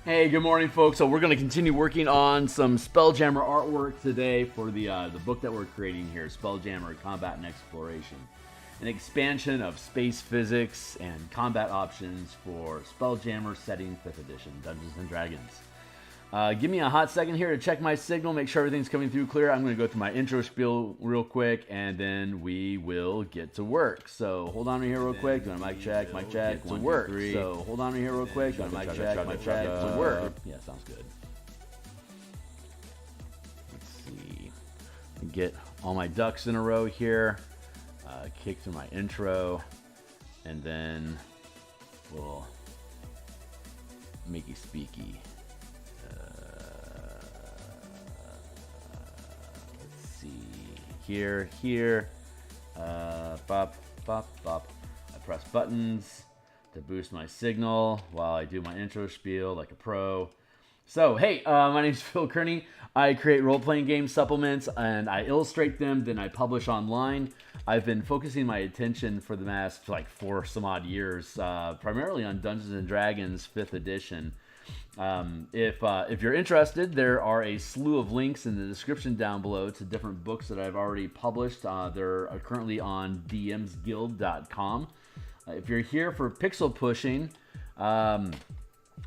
Hey, good morning, folks. So we're going to continue working on some Spelljammer artwork today for the book that we're creating here, Spelljammer Combat and Exploration, an expansion of space physics and combat options for Spelljammer Setting 5th Edition, Dungeons & Dragons. Give me a hot second here to check my signal, make sure everything's coming through clear. I'm going to go through my intro spiel real quick, and then we will get to work. So hold on here real quick. Doing a mic check, to work. So hold on here real quick. Doing a mic check, to work. Yeah, sounds good. Let's see. Get all my ducks in a row here. Kick through my intro, and then we'll make you speaky. Here, bop, bop, bop. I press buttons to boost my signal while I do my intro spiel like a pro. So, hey, my name's Phil Kearney. I create role-playing game supplements, and I illustrate them, then I publish online. I've been focusing my attention for the last, 4 some odd years, primarily on Dungeons & Dragons 5th Edition. If you're interested, there are a slew of links in the description down below to different books that I've already published. They're currently on DMsGuild.com. If you're here for pixel pushing,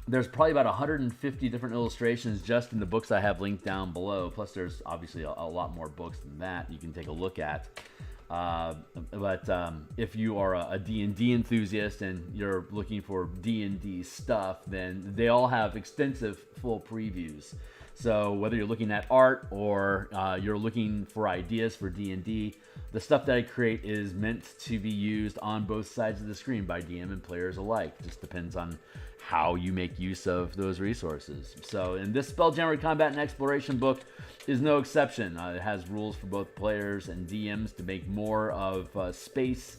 there's probably about 150 different illustrations just in the books I have linked down below. Plus, there's obviously a lot more books than that you can take a look at. But if you are a D&D enthusiast and you're looking for D&D stuff, then they all have extensive full previews. So whether you're looking at art or you're looking for ideas for D&D, the stuff that I create is meant to be used on both sides of the screen by DM and players alike. Just depends on how you make use of those resources. So in this Spelljammer Combat and Exploration book is no exception. It has rules for both players and DMs to make more of space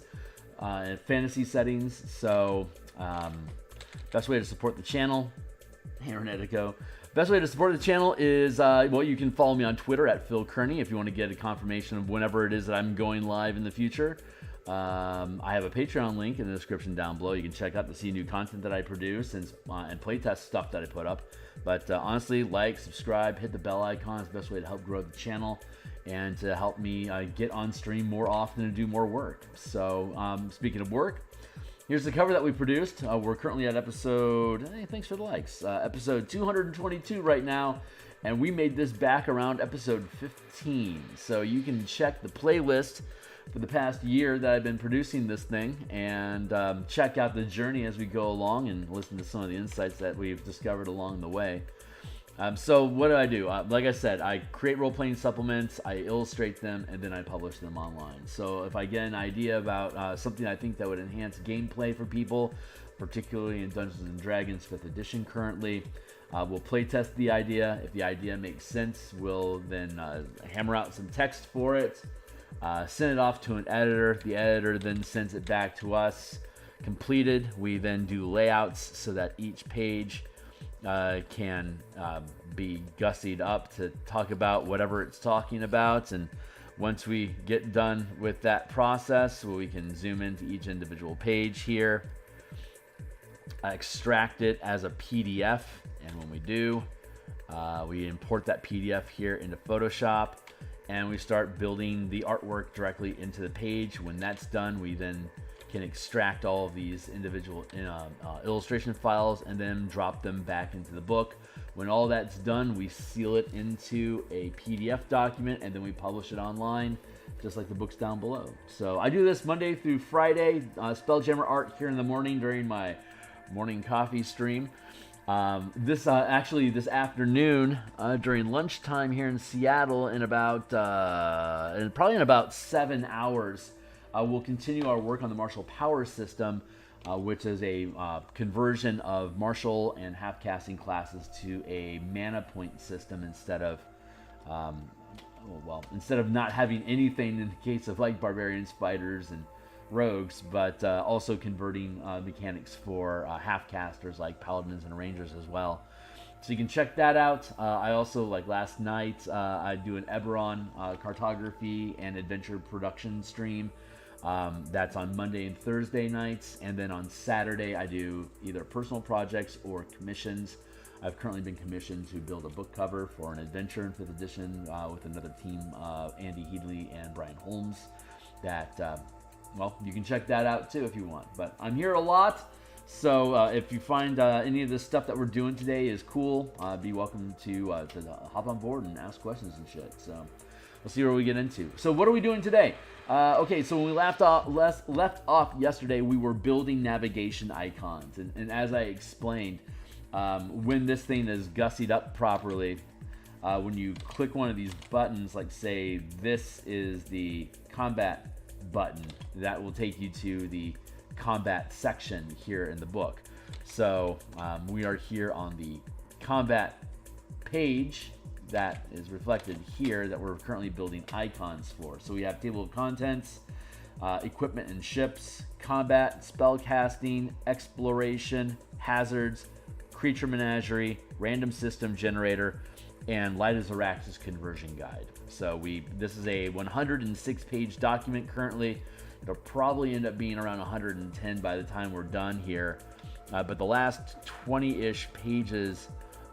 and fantasy settings. So best way to support the channel, hey Renetico. Best way to support the channel is, you can follow me on Twitter at Phil Kearney if you want to get a confirmation of whenever it is that I'm going live in the future. I have a Patreon link in the description down below. You can check out to see new content that I produce and playtest stuff that I put up. But honestly, like, subscribe, hit the bell icon. It's the best way to help grow the channel and to help me get on stream more often and do more work. So speaking of work, here's the cover that we produced. We're currently at episode, thanks for the likes, episode 222 right now. And we made this back around episode 15. So you can check the playlist for the past year that I've been producing this thing and check out the journey as we go along and listen to some of the insights that we've discovered along the way. So what do? Like I said, I create role-playing supplements, I illustrate them, and then I publish them online. So if I get an idea about something I think that would enhance gameplay for people, particularly in Dungeons & Dragons 5th Edition currently, we'll playtest the idea. If the idea makes sense, we'll then hammer out some text for it, send it off to an editor. The editor then sends it back to us completed. We then do layouts so that each page can be gussied up to talk about whatever it's talking about. And once we get done with that process, we can zoom into each individual page here, extract it as a PDF, and when we do, we import that PDF here into Photoshop, and we start building the artwork directly into the page. When that's done, we then can extract all of these individual illustration files and then drop them back into the book. When all that's done, we seal it into a PDF document, and then we publish it online, just like the books down below. So I do this Monday through Friday, Spelljammer Art here in the morning during my morning coffee stream. This afternoon during lunchtime here in Seattle, in about probably in about 7 hours, we'll continue our work on the martial power system, which is a conversion of martial and half-casting classes to a mana point system instead of not having anything in the case of like barbarians, fighters, and rogues, but also converting mechanics for half-casters like paladins and rangers as well. So you can check that out. I also, like last night, I do an Eberron cartography and adventure production stream. That's on Monday and Thursday nights, and then on Saturday I do either personal projects or commissions. I've currently been commissioned to build a book cover for an adventure in 5th edition with another team, Andy Headley and Brian Holmes. That, well, you can check that out too if you want. But I'm here a lot, so if you find any of the stuff that we're doing today is cool, be welcome to hop on board and ask questions and shit. So we'll see where we get into. So what are we doing today? Okay, so when we left off yesterday, we were building navigation icons, and as I explained, when this thing is gussied up properly, when you click one of these buttons, like say this is the combat button, that will take you to the combat section here in the book. So we are here on the combat page that is reflected here that we're currently building icons for. So we have table of contents, equipment and ships, combat, spell casting, exploration, hazards, creature menagerie, random system generator, and Light as Araxis conversion guide. So this is a 106-page document currently. It'll probably end up being around 110 by the time we're done here. But the last 20-ish pages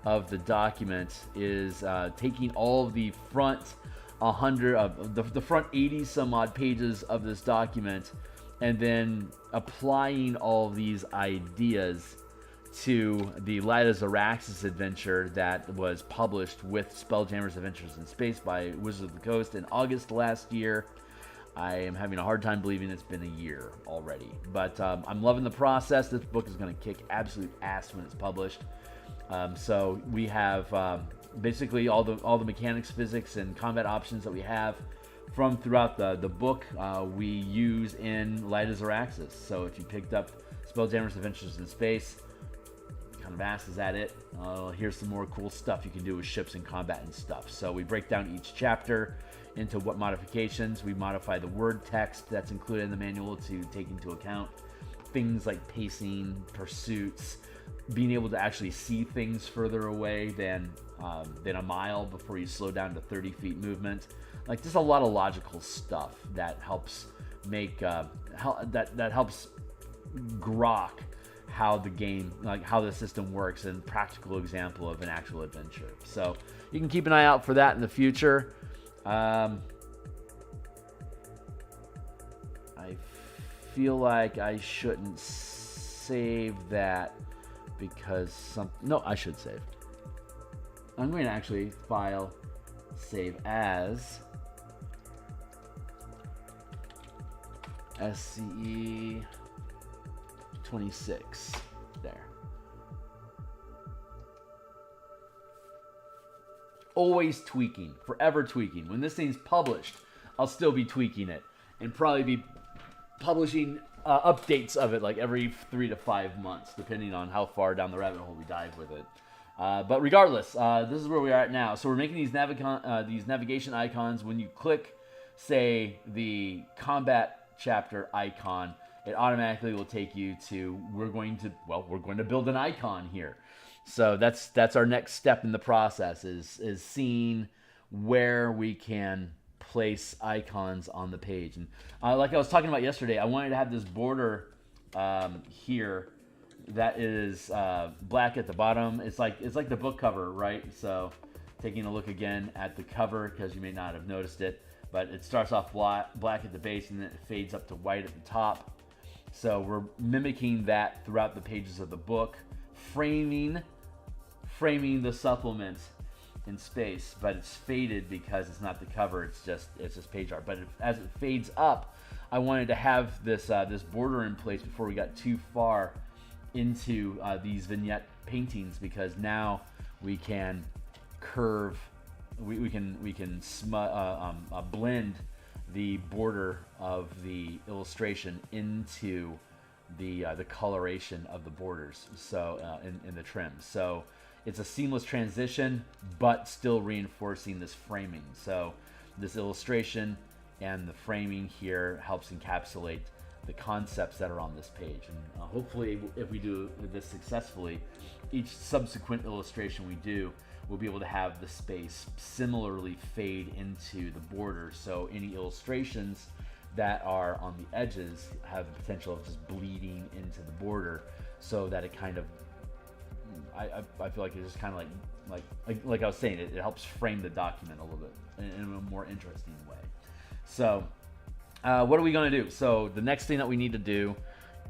of the document is taking all of the front 100 of the front 80 some odd pages of this document, and then applying all of these ideas to the Light as Araxis adventure that was published with Spelljammer's Adventures in Space by Wizards of the Coast in August last year. I am having a hard time believing it's been a year already, but I'm loving the process. This book is going to kick absolute ass when it's published. So we have basically all the mechanics, physics, and combat options that we have from throughout the book we use in Light as Araxis. So if you picked up Spelljammer's Adventures in Space, kind of asked, is that it? Here's some more cool stuff you can do with ships and combat and stuff. So we break down each chapter into what modifications. We modify the word text that's included in the manual to take into account things like pacing, pursuits, being able to actually see things further away than a mile before you slow down to 30 feet movement. Like, just a lot of logical stuff that helps make that helps grok how the game, like how the system works, and practical example of an actual adventure. So you can keep an eye out for that in the future. I feel like I shouldn't save that because no, I should save. I'm going to actually file save as SCE 26 there. Always tweaking, forever tweaking. When this thing's published, I'll still be tweaking it and probably be publishing updates of it like every 3 to 5 months, depending on how far down the rabbit hole we dive with it. But regardless, this is where we are at now. So we're making these navigation icons. When you click, say, the combat chapter icon, it automatically will take you to, we're going to build an icon here. So that's our next step in the process, is seeing where we can place icons on the page. And like I was talking about yesterday, I wanted to have this border here that is black at the bottom. It's like the book cover, right? So taking a look again at the cover, because you may not have noticed it, but it starts off black at the base and then it fades up to white at the top. So we're mimicking that throughout the pages of the book, framing the supplement in space, but it's faded because it's not the cover, it's just page art. But as it fades up, I wanted to have this border in place before we got too far into these vignette paintings, because now we can curve, we can blend the border of the illustration into the coloration of the borders, so in the trim. So it's a seamless transition, but still reinforcing this framing. So this illustration and the framing here helps encapsulate the concepts that are on this page. And hopefully, if we do this successfully, each subsequent illustration we do, we'll be able to have the space similarly fade into the border. So any illustrations that are on the edges have the potential of just bleeding into the border, so that it kind of I feel like it's just kind of like I was saying, it helps frame the document a little bit in a more interesting way. So what are we going to do? So the next thing that we need to do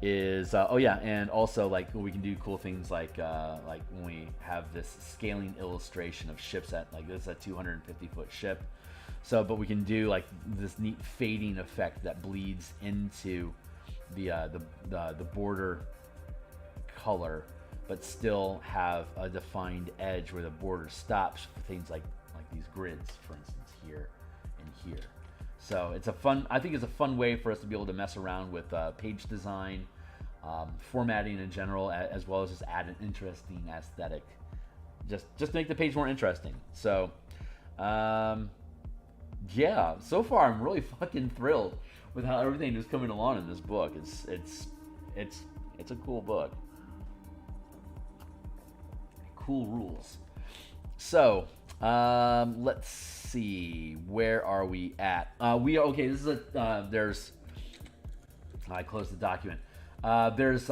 is oh yeah, and also like we can do cool things like when we have this scaling illustration of ships at like this is a 250 foot ship. So but we can do like this neat fading effect that bleeds into the border color, but still have a defined edge where the border stops for things like these grids, for instance, here and here. So it's a fun, I think it's a fun way for us to be able to mess around with page design, formatting in general, as well as just add an interesting aesthetic, just to make the page more interesting. So yeah, so far I'm really fucking thrilled with how everything is coming along in this book. It's a cool book. Cool rules. So let's see, where are we at? We are okay. This is a there's. I closed the document. There's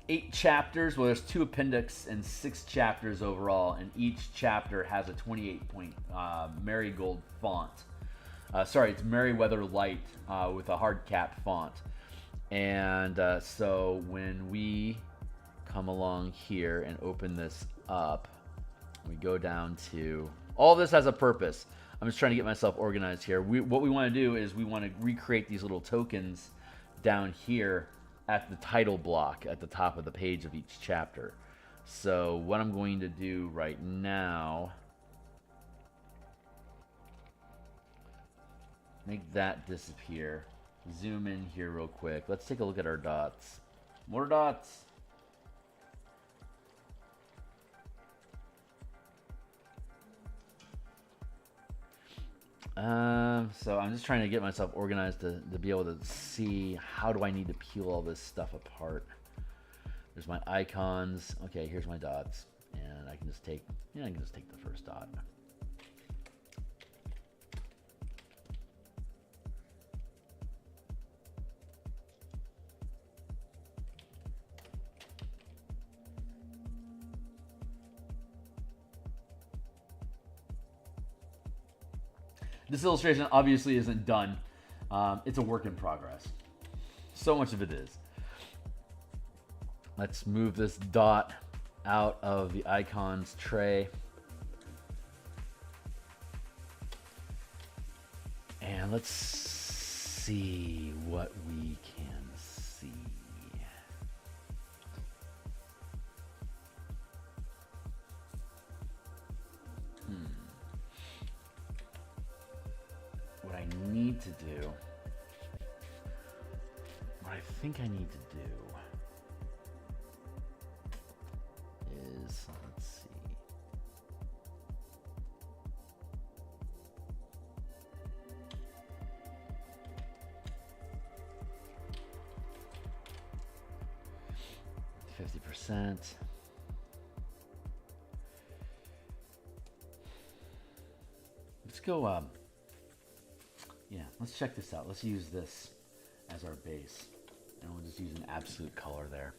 8 chapters. Well, there's 2 appendix and 6 chapters overall, and each chapter has a 28-point marigold font. Sorry, it's Meriwether Light with a hard cap font. And so when we come along here and open this up, we go down to, all this has a purpose. I'm just trying to get myself organized here. What we want to do is we want to recreate these little tokens down here at the title block at the top of the page of each chapter. So what I'm going to do right now, make that disappear. Zoom in here real quick. Let's take a look at our dots. More dots. So I'm just trying to get myself organized to be able to see how do I need to peel all this stuff apart. There's my icons. Okay, here's my dots, and I can just take the first dot. This illustration obviously isn't done. It's a work in progress. So much of it is. Let's move this dot out of the icons tray. And let's see what we can see. What I need to do, what I think I need to do is, let's see. %. Let's go, yeah, let's check this out. Let's use this as our base. And we'll just use an absolute color there.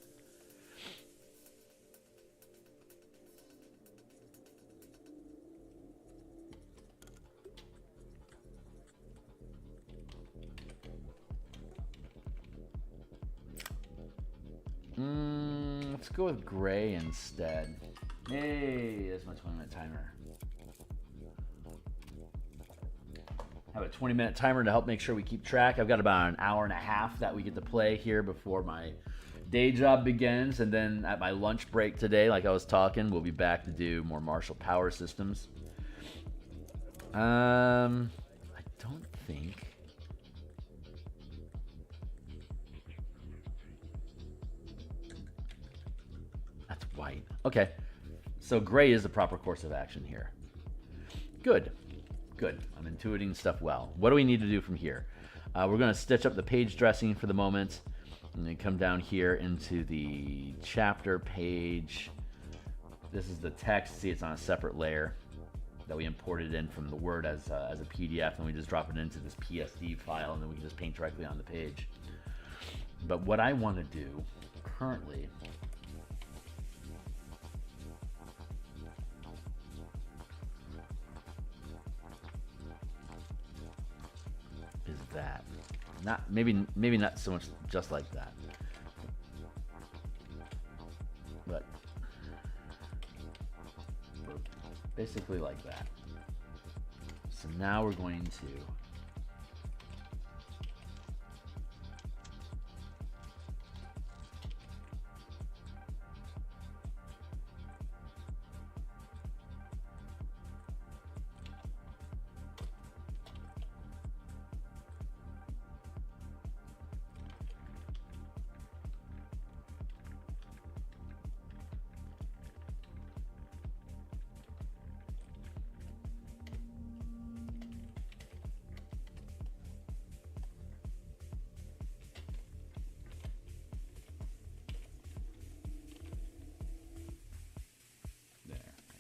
Let's go with gray instead. Hey, that's my 20-minute timer. Have a 20-minute timer to help make sure we keep track. I've got about an hour and a half that we get to play here before my day job begins. And then at my lunch break today, like I was talking, we'll be back to do more Martial Power Systems. I don't think... That's white. Okay. So gray is the proper course of action here. Good. Good. I'm intuiting stuff well. What do we need to do from here? We're going to stitch up the page dressing for the moment. And then come down here into the chapter page. This is the text. See, it's on a separate layer that we imported in from the Word as a PDF. And we just drop it into this PSD file. And then we can just paint directly on the page. But what I want to do currently Not maybe not so much just like that, but basically like that. So now we're going to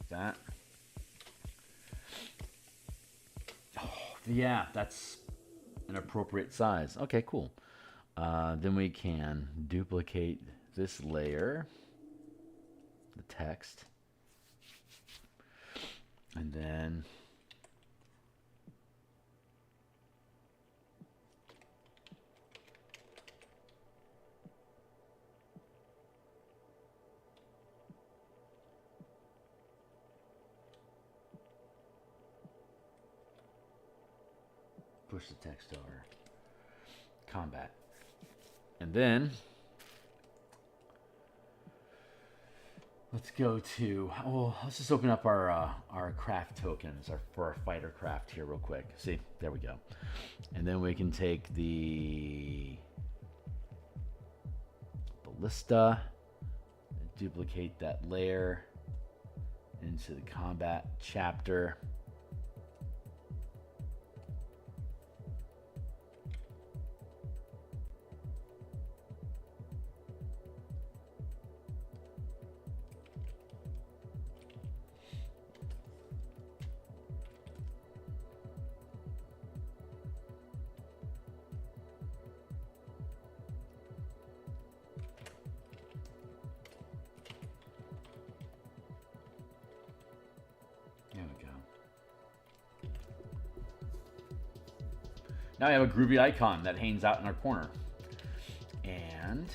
that. Oh, yeah, that's an appropriate size. Okay, cool. Then we can duplicate this layer, the text, and then push the text over. Combat. And then let's go to, let's just open up our craft tokens for our fighter craft here real quick. See, there we go. And then we can take the ballista, duplicate that layer into the combat chapter. Now we have a groovy icon that hangs out in our corner. And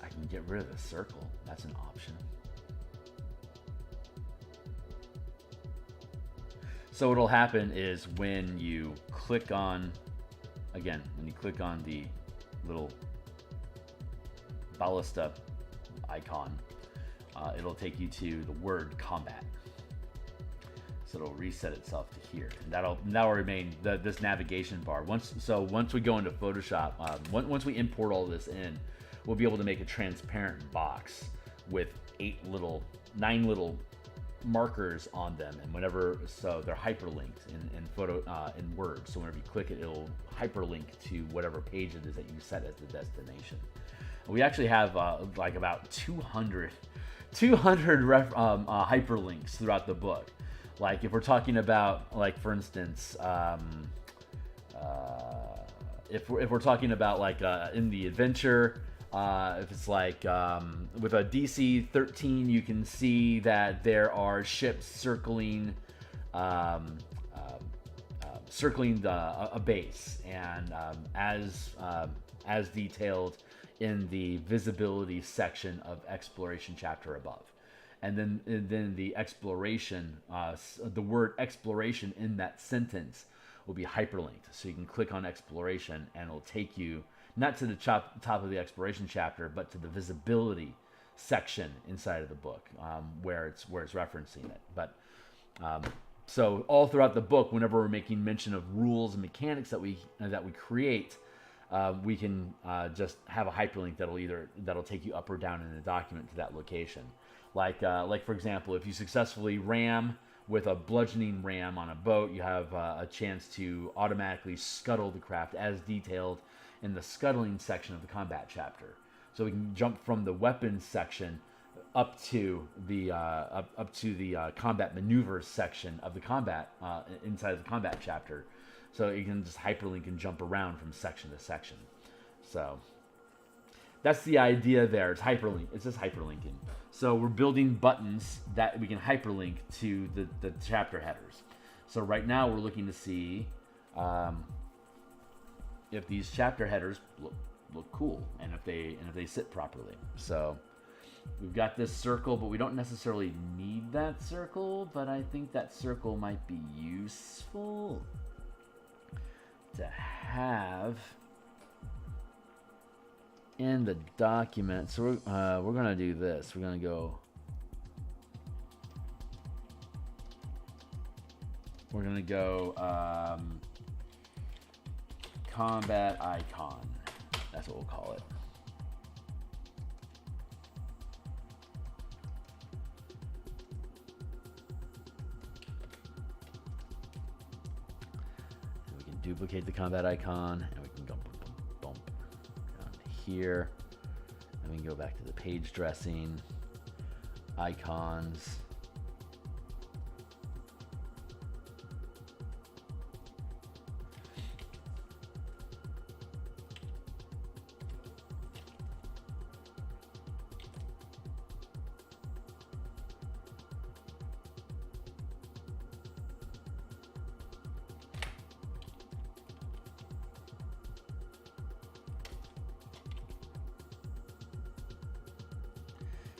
I can get rid of the circle. That's an option. So what'll happen is when you click on, again, when you click on the little ballista icon, it'll take you to the word combat. So it'll reset itself to here, and that'll remain this navigation bar. Once we go into Photoshop, once we import all this in, we'll be able to make a transparent box with 9 little markers on them, and so they're hyperlinked in Word. So whenever you click it, it'll hyperlink to whatever page it is that you set as the destination. We actually have like about 200 hyperlinks throughout the book. Like if we're talking about, like for instance, if we're talking about like in the adventure. If it's like with a DC 13, you can see that there are ships circling a base, and as detailed in the visibility section of exploration chapter above. And then the exploration, the word exploration in that sentence will be hyperlinked. So you can click on exploration and it'll take you not to the top of the exploration chapter, but to the visibility section inside of the book, where it's referencing it. But so all throughout the book, whenever we're making mention of rules and mechanics that we create, we can just have a hyperlink that'll take you up or down in the document to that location. Like for example, if you successfully ram with a bludgeoning ram on a boat, you have a chance to automatically scuttle the craft as detailed in the scuttling section of the combat chapter. So we can jump from the weapons section up to the combat maneuvers section of the combat inside of the combat chapter. So you can just hyperlink and jump around from section to section. So that's the idea there. It's hyperlink. It's just hyperlinking. So we're building buttons that we can hyperlink to the chapter headers. So right now we're looking to see if these chapter headers look cool and if they sit properly. So we've got this circle, but we don't necessarily need that circle, but I think that circle might be useful to have in the document. So we're gonna do this. We're gonna go. Combat icon. That's what we'll call it. And we can duplicate the combat icon, and we can go bump down here, and we can go back to the page dressing, icons.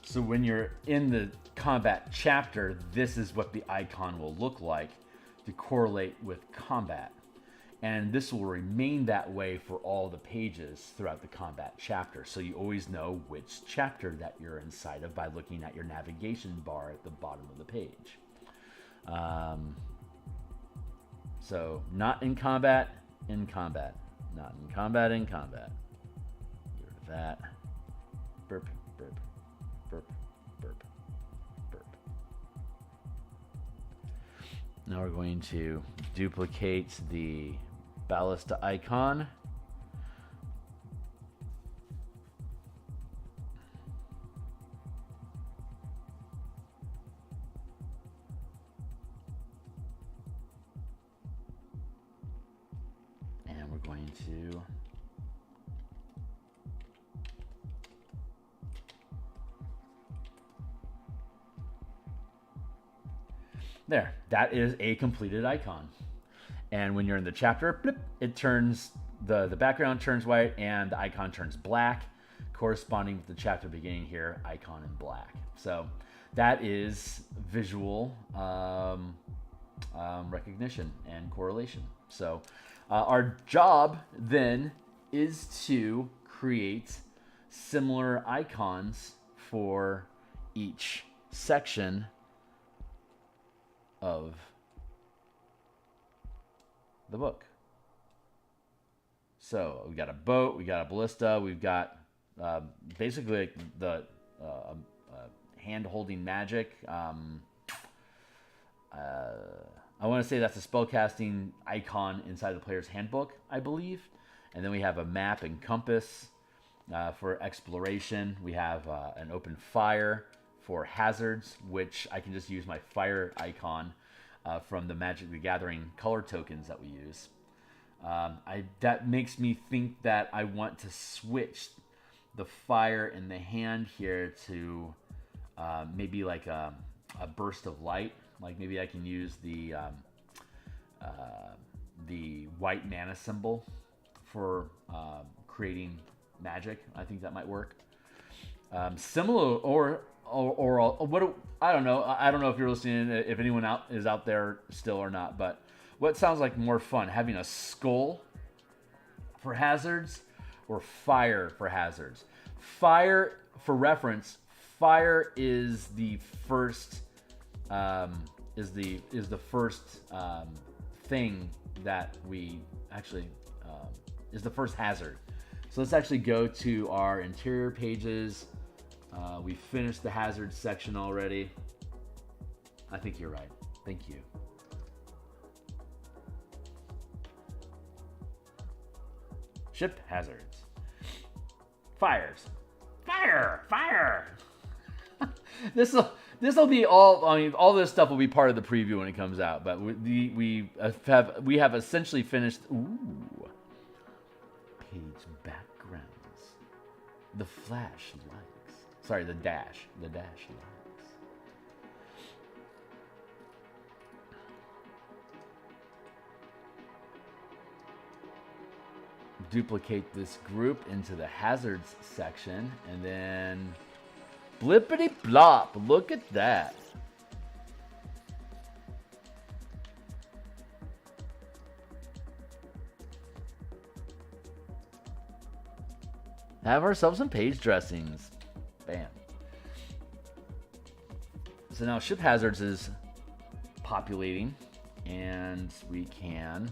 So when you're in the combat chapter, this is what the icon will look like to correlate with combat. And this will remain that way for all the pages throughout the combat chapter. So you always know which chapter that you're inside of by looking at your navigation bar at the bottom of the page. So not in combat, in combat. Not in combat, in combat. Get rid of that. Burp, burp. Burp, burp, burp. Now we're going to duplicate the ballista icon. And we're going to there, that is a completed icon. And when you're in the chapter, blip, it turns, the background turns white and the icon turns black, corresponding with the chapter beginning here, icon in black. So that is visual recognition and correlation. So our job then is to create similar icons for each section of the book. So we got a boat, we got a ballista, we've got basically the hand-holding magic. I want to say that's a spellcasting icon inside the player's handbook, I believe. And then we have a map and compass for exploration. We have an open fire for hazards, which I can just use my fire icon from the Magic the Gathering color tokens that we use. That makes me think that I want to switch the fire in the hand here to maybe like a burst of light. Like maybe I can use the white mana symbol for creating magic. I think that might work. Similar or what? I don't know. I don't know if you're listening, if anyone is out there still or not. But what sounds like more fun, having a skull for hazards or fire for hazards? Fire, for reference, fire is the first thing that we actually is the first hazard. So let's actually go to our interior pages. We finished the hazards section already. I think you're right. Thank you. Ship hazards. Fires. Fire! This'll be all. I mean, all this stuff will be part of the preview when it comes out. But we have essentially finished. Ooh. Page background. The flash likes. Sorry, the dash. The dash likes. Duplicate this group into the hazards section, and then blippity blop. Look at that. Have ourselves some page dressings. Bam. So now ship hazards is populating, and we can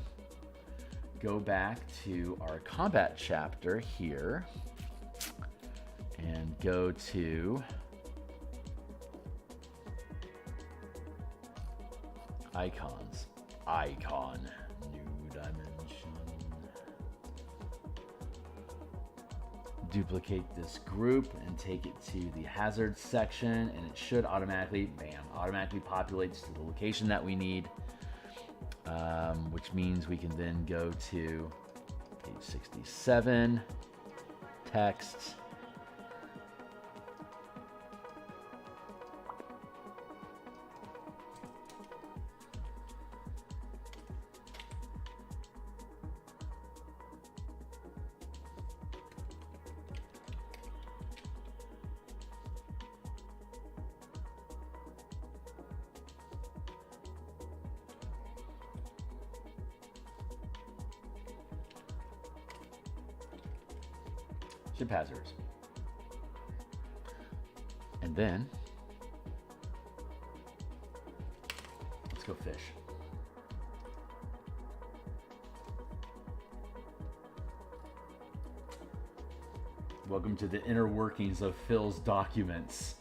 go back to our combat chapter here and go to icons. Icon. New dimension. Duplicate this group and take it to the hazards section, and it should automatically, bam, automatically populates to the location that we need, which means we can then go to page 67, text, ship hazards. And then let's go fish. Welcome to the inner workings of Phil's documents.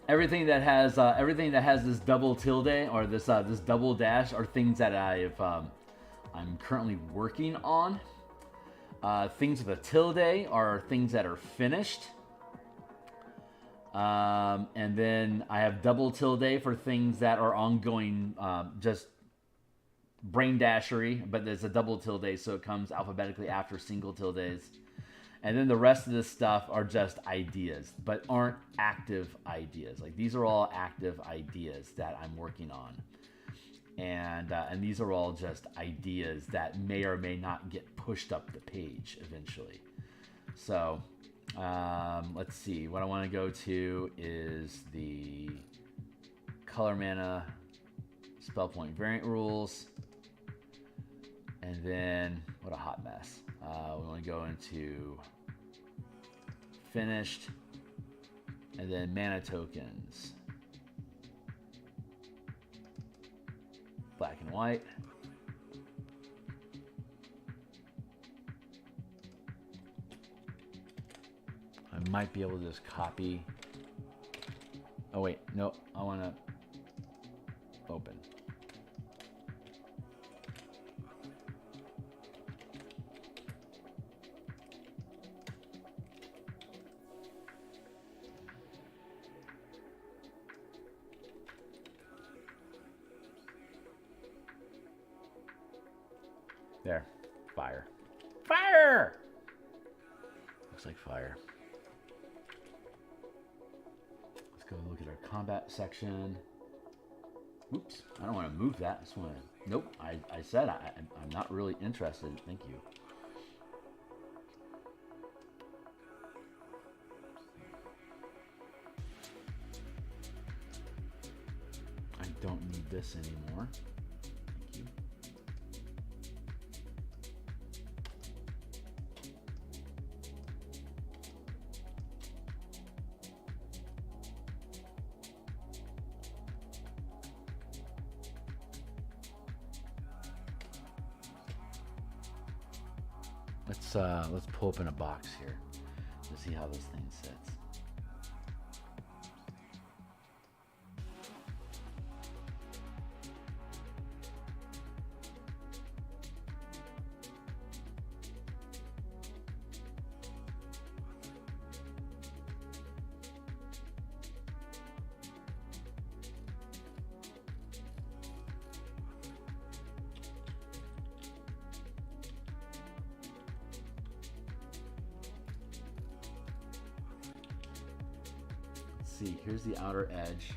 Everything that has this double tilde or this double dash are things that I'm currently working on. Things with a tilde are things that are finished. And then I have double tilde for things that are ongoing, just brain dashery, but there's a double tilde, so it comes alphabetically after single tildes. And then the rest of this stuff are just ideas, but aren't active ideas. Like these are all active ideas that I'm working on. And these are all just ideas that may or may not get pushed up the page eventually. So let's see. What I want to go to is the color mana spell point variant rules. And then, what a hot mess. We want to go into finished and then mana tokens. Black and white. I might be able to just copy. Oh wait, no, I want to open. There. Fire. Fire! Looks like fire. Let's go look at our combat section. Oops. I don't want to move that. I just want to... Nope. I said I'm not really interested. Thank you. I don't need this anymore. Let's pull open a box here to see how this thing sits. see. Here's the outer edge.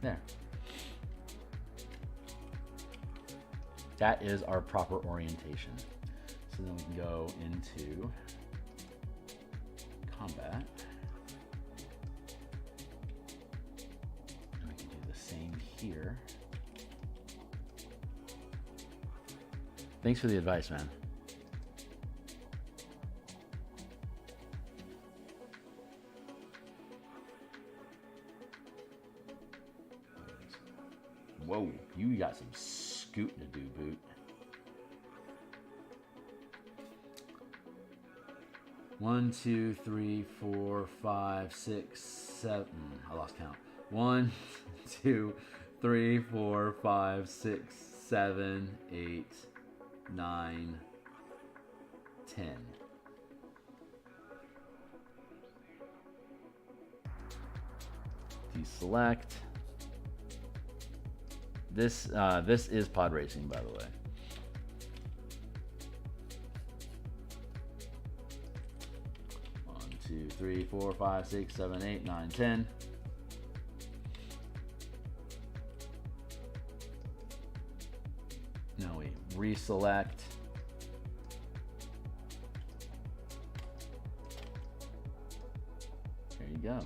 There. That is our proper orientation. So then we can go into combat. And we can do the same here. Thanks for the advice, man. Whoa, you got some scooting to do, Boot. One, two, three, four, five, six, seven. I lost count. 1, 2, 3, 4, 5, 6, 7, 8, 9, 10. Deselect. This is pod racing, by the way. One, 2, 3, 4, 5, 6, 7, 8, 9, 10. Now we reselect. There you go.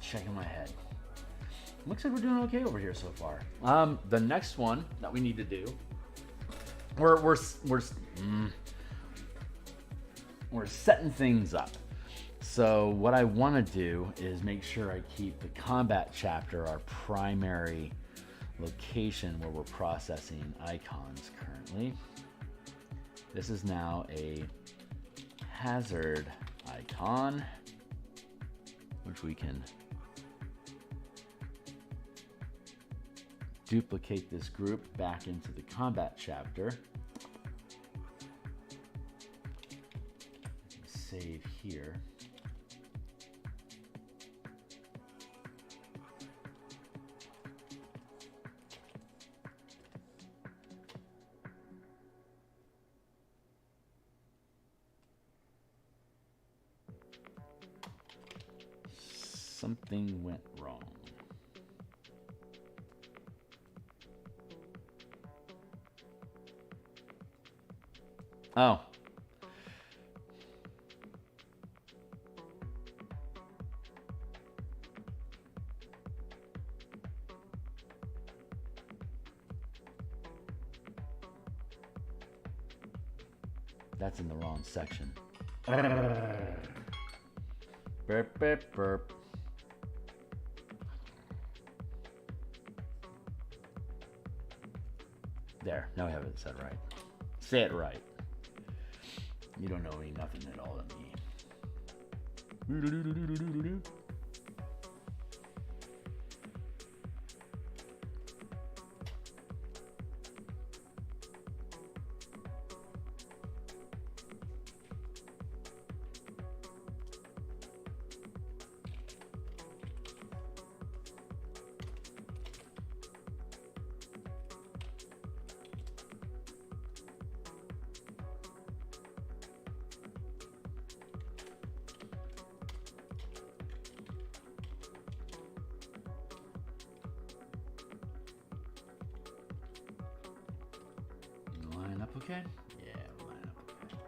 Checking my head. Looks like we're doing okay over here so far. The next one that we need to do, we're setting things up. So what I want to do is make sure I keep the combat chapter our primary location where we're processing icons currently. This is now a hazard icon, which we can duplicate this group back into the combat chapter. Save here. Something went wrong. Oh. That's in the wrong section. Burp, burp, burp. There, now we have it said right. Say it right. You don't know nothing at all to me. Okay? Yeah, line up okay.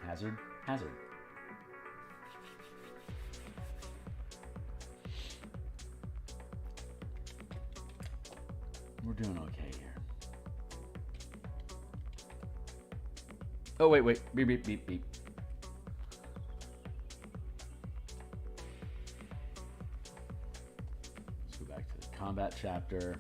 hazard. We're doing okay here. Oh, wait. Beep, beep, beep, beep. Let's go back to the combat chapter.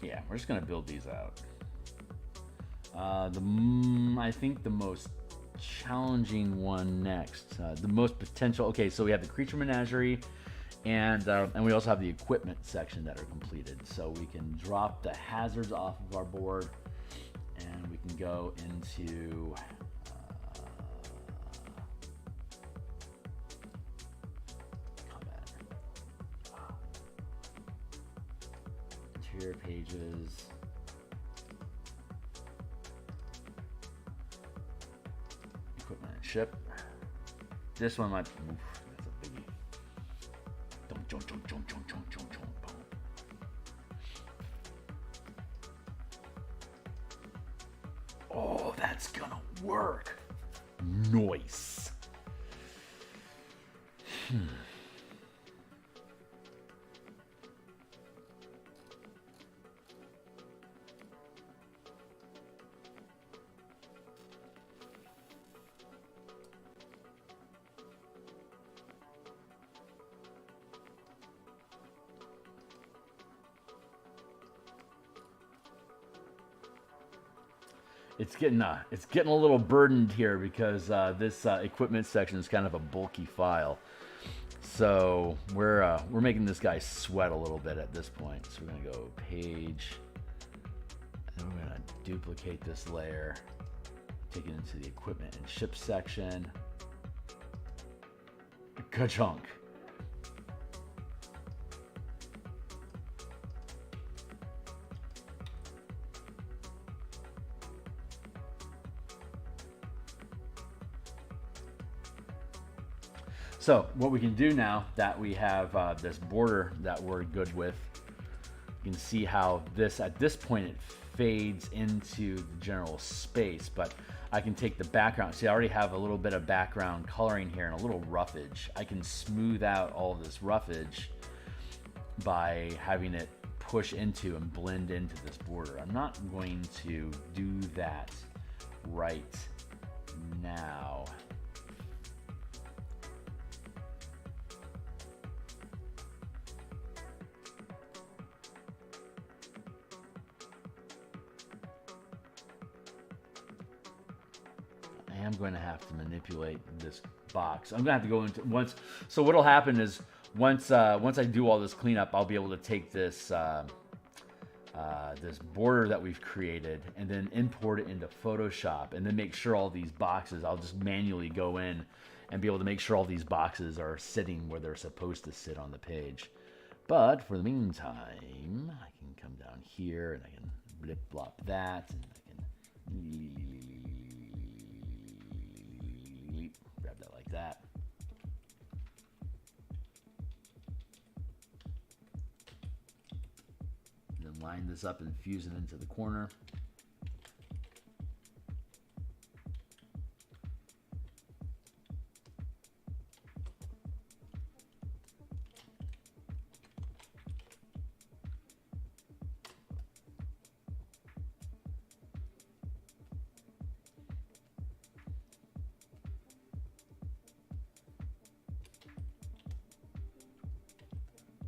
Yeah, we're just gonna build these out. I think the most challenging one next, the most potential. Okay, so we have the creature menagerie, and we also have the equipment section that are completed. So we can drop the hazards off of our board, and we can go into interior pages. Equipment and ship. This one might. Oof, that's a biggie. Oh, that's gonna work. Nice. It's getting a little burdened here because this equipment section is kind of a bulky file. So we're making this guy sweat a little bit at this point. So we're gonna go page, and we're gonna duplicate this layer, take it into the equipment and ship section. Ka-chunk. So what we can do now that we have this border that we're good with, you can see how this, at this point, it fades into the general space, but I can take the background. See, I already have a little bit of background coloring here and a little roughage. I can smooth out all of this roughage by having it push into and blend into this border. I'm not going to do that right now. I'm going to have to manipulate this box. I'm going to have to go into once. So what'll happen is once I do all this cleanup, I'll be able to take this this border that we've created and then import it into Photoshop, and then make sure all these boxes, I'll just manually go in and be able to make sure all these boxes are sitting where they're supposed to sit on the page. But for the meantime, I can come down here and I can blip blop that, and I can grab that like that. And then line this up and fuse it into the corner.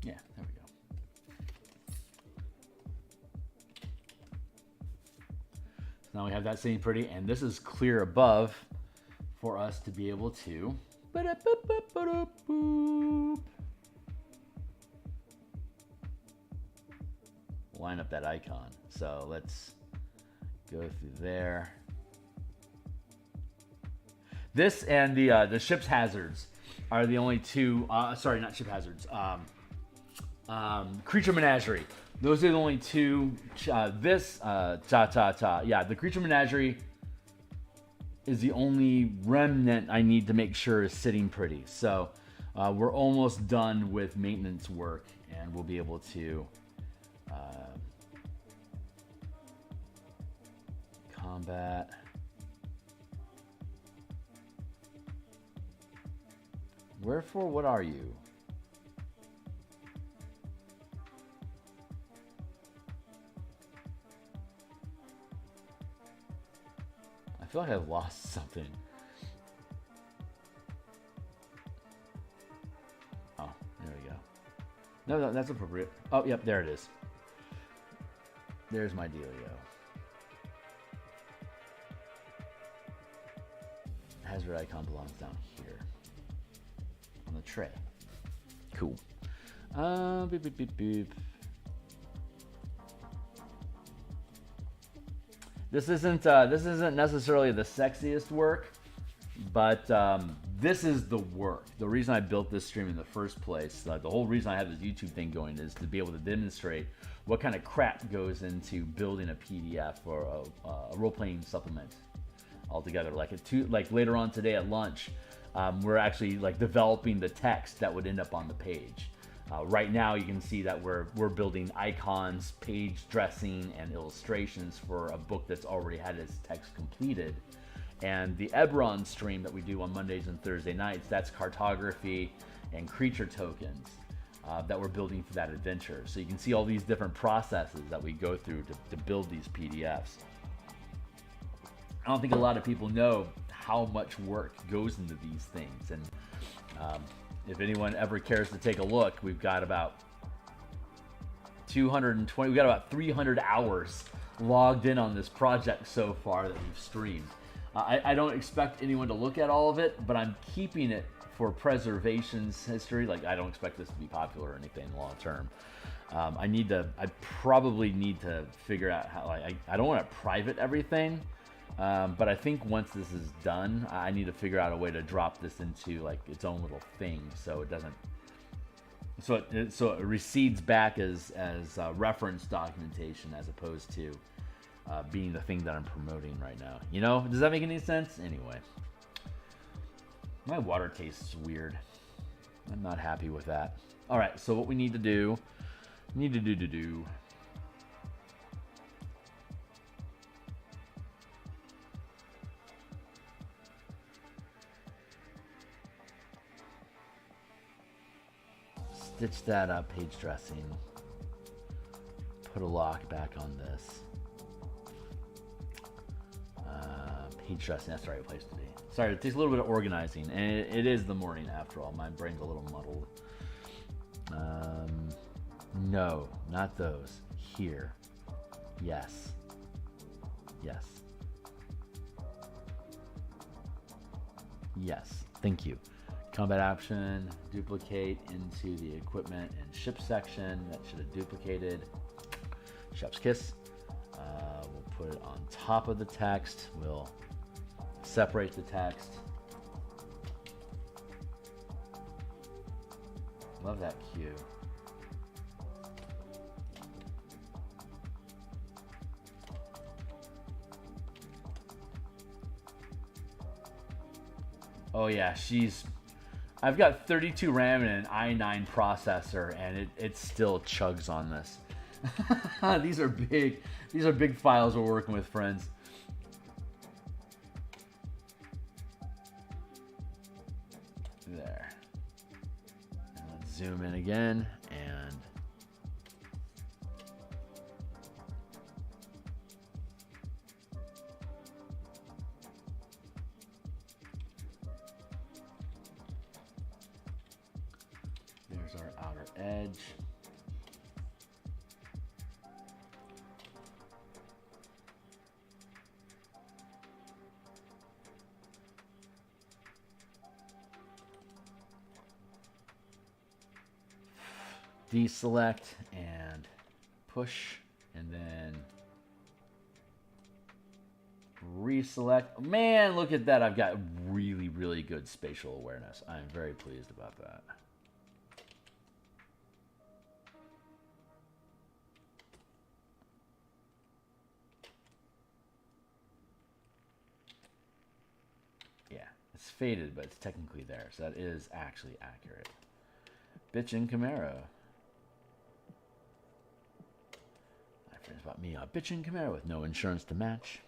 Yeah, there we go. So now we have that sitting pretty, and this is clear above for us to be able to line up that icon. So let's go through there. This and the ship's hazards are the only two. Sorry, not ship hazards. Creature menagerie. Those are the only two. Yeah, the creature menagerie is the only remnant I need to make sure is sitting pretty. So we're almost done with maintenance work, and we'll be able to combat. Wherefore, what are you? I feel like I've lost something. Oh, there we go. No, that's appropriate. Oh, yep, there it is. There's my dealio. Hazard icon belongs down here on the tray. Cool. Beep, beep, beep, beep. This isn't necessarily the sexiest work, but this is the work. The reason I built this stream in the first place, the whole reason I have this YouTube thing going, is to be able to demonstrate what kind of crap goes into building a PDF or a role-playing supplement altogether. Like later on today at lunch, we're actually like developing the text that would end up on the page. Right now, you can see that we're building icons, page dressing, and illustrations for a book that's already had its text completed. And the Eberron stream that we do on Mondays and Thursday nights, that's cartography and creature tokens that we're building for that adventure. So you can see all these different processes that we go through to build these PDFs. I don't think a lot of people know how much work goes into these things. And if anyone ever cares to take a look, we've got about 220, we've got about 300 hours logged in on this project so far that we've streamed. I don't expect anyone to look at all of it, but I'm keeping it for preservation's history. Like, I don't expect this to be popular or anything long term. I probably need to figure out how, I don't want to private everything. But I think once this is done, I need to figure out a way to drop this into like its own little thing, so it doesn't, so it recedes back as reference documentation as opposed to being the thing that I'm promoting right now. You know, does that make any sense? Anyway, my water tastes weird. I'm not happy with that. All right, so what we need to do, stitch that up, page dressing. Put a lock back on this. Page dressing, that's the right place to be. Sorry, it takes a little bit of organizing, and it is the morning after all. My brain's a little muddled. No, not those. Here. Yes. Yes. Yes. Thank you. Combat option, duplicate into the equipment and ship section. That should have duplicated. Chef's kiss. We'll put it on top of the text. We'll separate the text. Love that cue. Oh yeah, I've got 32 RAM and an i9 processor, and it still chugs on this. These are big files we're working with, friends. There. And let's zoom in again, and there's our outer edge. Deselect and push, and then reselect. Man, look at that. I've got really, really good spatial awareness. I'm very pleased about that. It's faded, but it's technically there, so that is actually accurate. Bitchin' Camaro. My friends bought me a bitchin' Camaro with no insurance to match.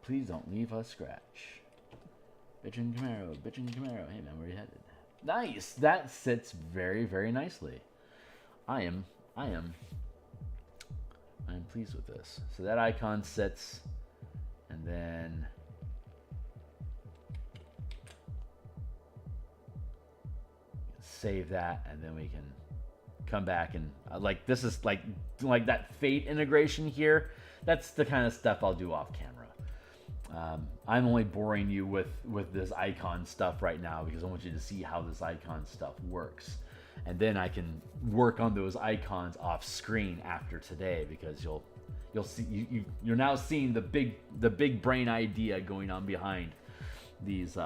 Please don't leave a scratch. Bitchin' Camaro, bitchin' Camaro. Hey man, where you headed? Nice. That sits very, very nicely. I am pleased with this. So that icon sits, and then save that, and then we can come back and like this is like that Fate integration here. That's the kind of stuff I'll do off camera. I'm only boring you with this icon stuff right now because I want you to see how this icon stuff works, and then I can work on those icons off screen after today because you'll see you're now seeing the big brain idea going on behind these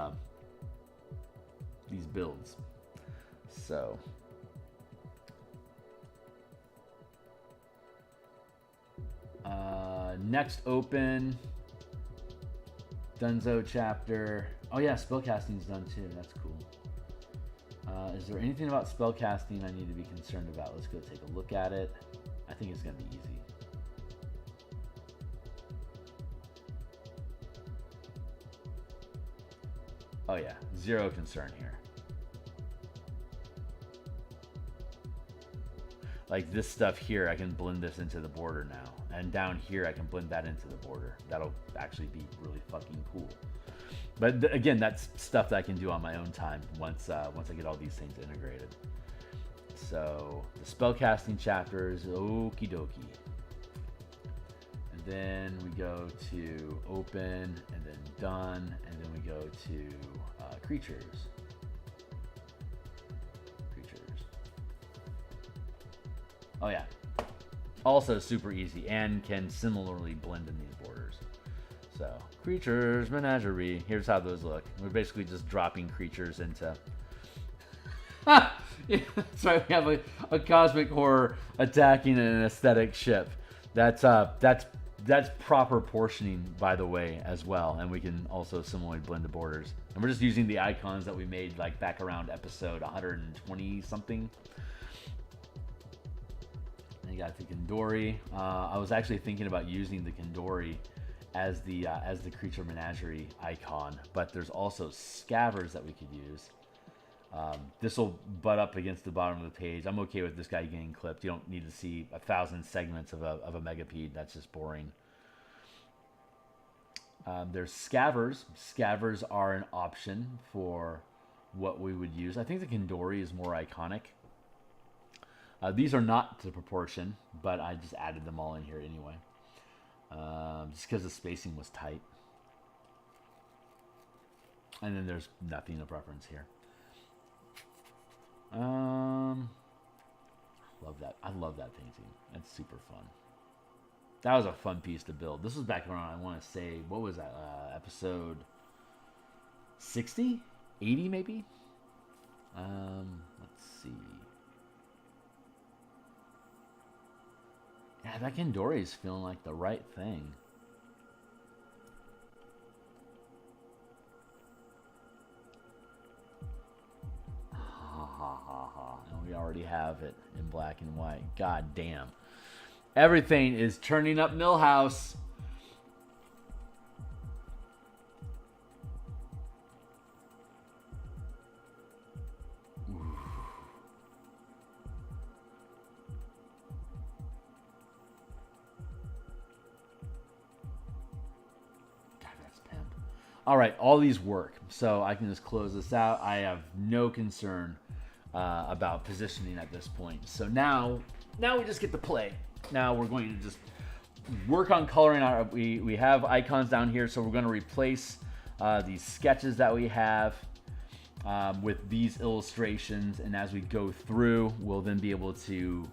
builds. So next open Dunzo chapter. Oh yeah, spellcasting's done too. That's cool. Is there anything about spellcasting I need to be concerned about? Let's go take a look at it. I think it's gonna be easy. Oh yeah, zero concern here. Like this stuff here, I can blend this into the border now. And down here, I can blend that into the border. That'll actually be really fucking cool. But again, that's stuff that I can do on my own time once I get all these things integrated. So the spellcasting chapters, okie dokie. And then we go to open, and then done, and then we go to creatures. Oh yeah, also super easy and can similarly blend in these borders. So creatures menagerie. Here's how those look. We're basically just dropping creatures into. Yeah, that's right. We have a cosmic horror attacking an aesthetic ship. That's proper portioning, by the way, as well. And we can also similarly blend the borders. And we're just using the icons that we made like back around episode 120 something. You got the Kandori. I was actually thinking about using the Kandori as the creature menagerie icon, but there's also scavers that we could use. This will butt up against the bottom of the page. I'm okay with this guy getting clipped. You don't need to see 1,000 segments of a megapede. That's just boring. There's scavers. Scavers are an option for what we would use. I think the Kandori is more iconic. These are not to proportion, but I just added them all in here anyway. Just because the spacing was tight. And then there's nothing of reference here. Love that. I love that painting. That's super fun. That was a fun piece to build. This was back around, I want to say, what was that? Episode 60? 80 maybe? Let's see. Yeah, that Kandori is feeling like the right thing. Ha ha ha ha. And we already have it in black and white. God damn. Everything is turning up Millhouse. All right, all these work, so I can just close this out. I have no concern about positioning at this point. So now we just get to play. Now we're going to just work on coloring out. We have icons down here, so we're going to replace these sketches that we have with these illustrations, and as we go through, we'll then be able to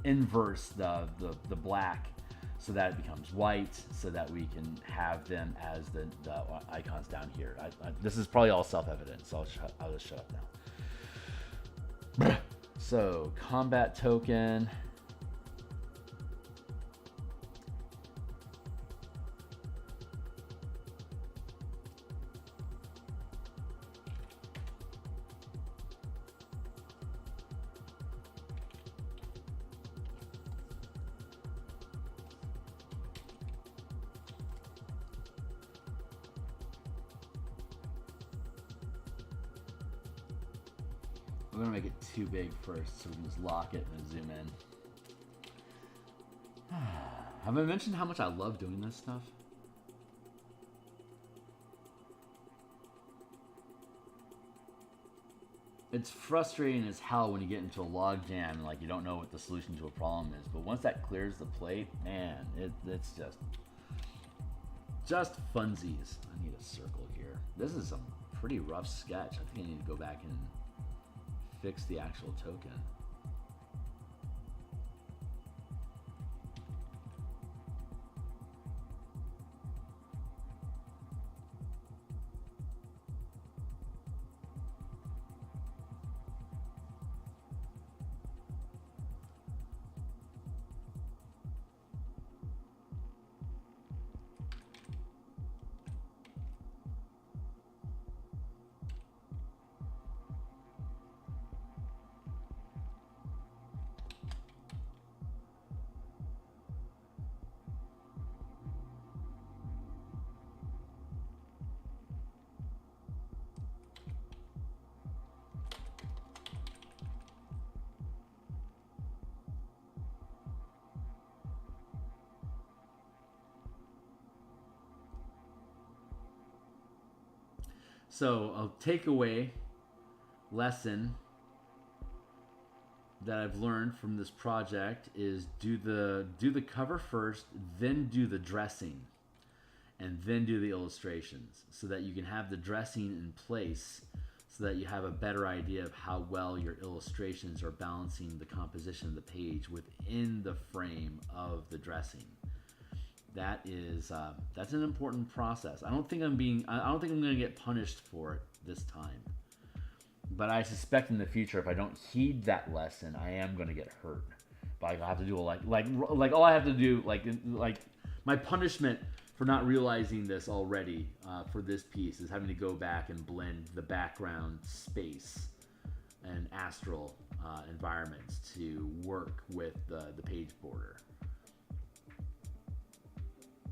inverse the black, so that it becomes white, so that we can have them as the icons down here. This is probably all self-evident, so I'll just shut up now. So, combat token. I'm gonna make it too big first, so we can just lock it and zoom in. Have I mentioned how much I love doing this stuff? It's frustrating as hell when you get into a log jam and like you don't know what the solution to a problem is. But once that clears the plate, man, it's just funsies. I need a circle here. This is a pretty rough sketch. I think I need to go back and fix the actual token. So a takeaway lesson that I've learned from this project is do the cover first, then do the dressing, and then do the illustrations, so that you can have the dressing in place, so that you have a better idea of how well your illustrations are balancing the composition of the page within the frame of the dressing. That's an important process. I don't think I'm going to get punished for it this time. But I suspect in the future, if I don't heed that lesson, I am going to get hurt. But I have to do like all I have to do like my punishment for not realizing this already for this piece is having to go back and blend the background space and astral environments to work with the page border.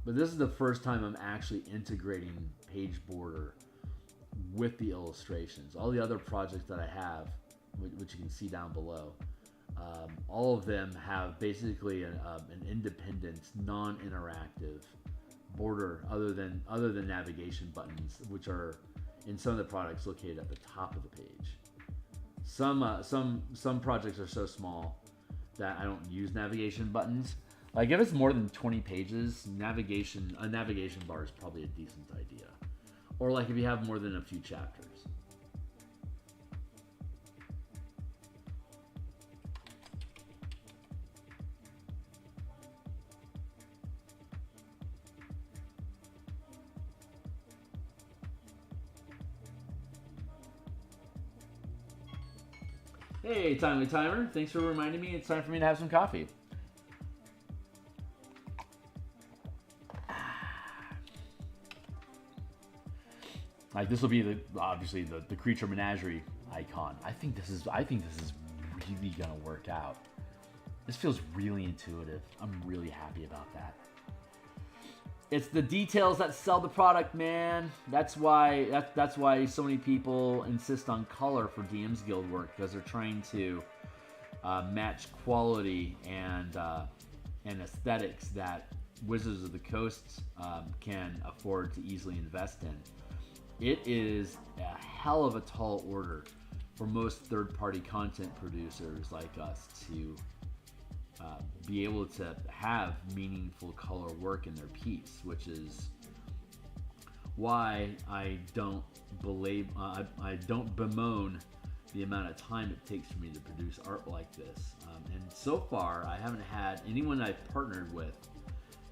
But this is the first time I'm actually integrating page border with the illustrations. All the other projects that I have, which you can see down below, all of them have basically an independent, non-interactive border other than navigation buttons, which are in some of the products located at the top of the page. Some projects are so small that I don't use navigation buttons. Like if it's more than 20 pages, a navigation bar is probably a decent idea. Or like if you have more than a few chapters. Hey, Timely Timer. Thanks for reminding me it's time for me to have some coffee. Like this will be obviously the creature menagerie icon. I think this is really gonna work out. This feels really intuitive. I'm really happy about that. It's the details that sell the product, man. That's why so many people insist on color for DMsGuild work, because they're trying to match quality and aesthetics that Wizards of the Coast can afford to easily invest in. It is a hell of a tall order for most third-party content producers like us to be able to have meaningful color work in their piece, which is why I don't bemoan the amount of time it takes for me to produce art like this. And so far, I haven't had anyone I've partnered with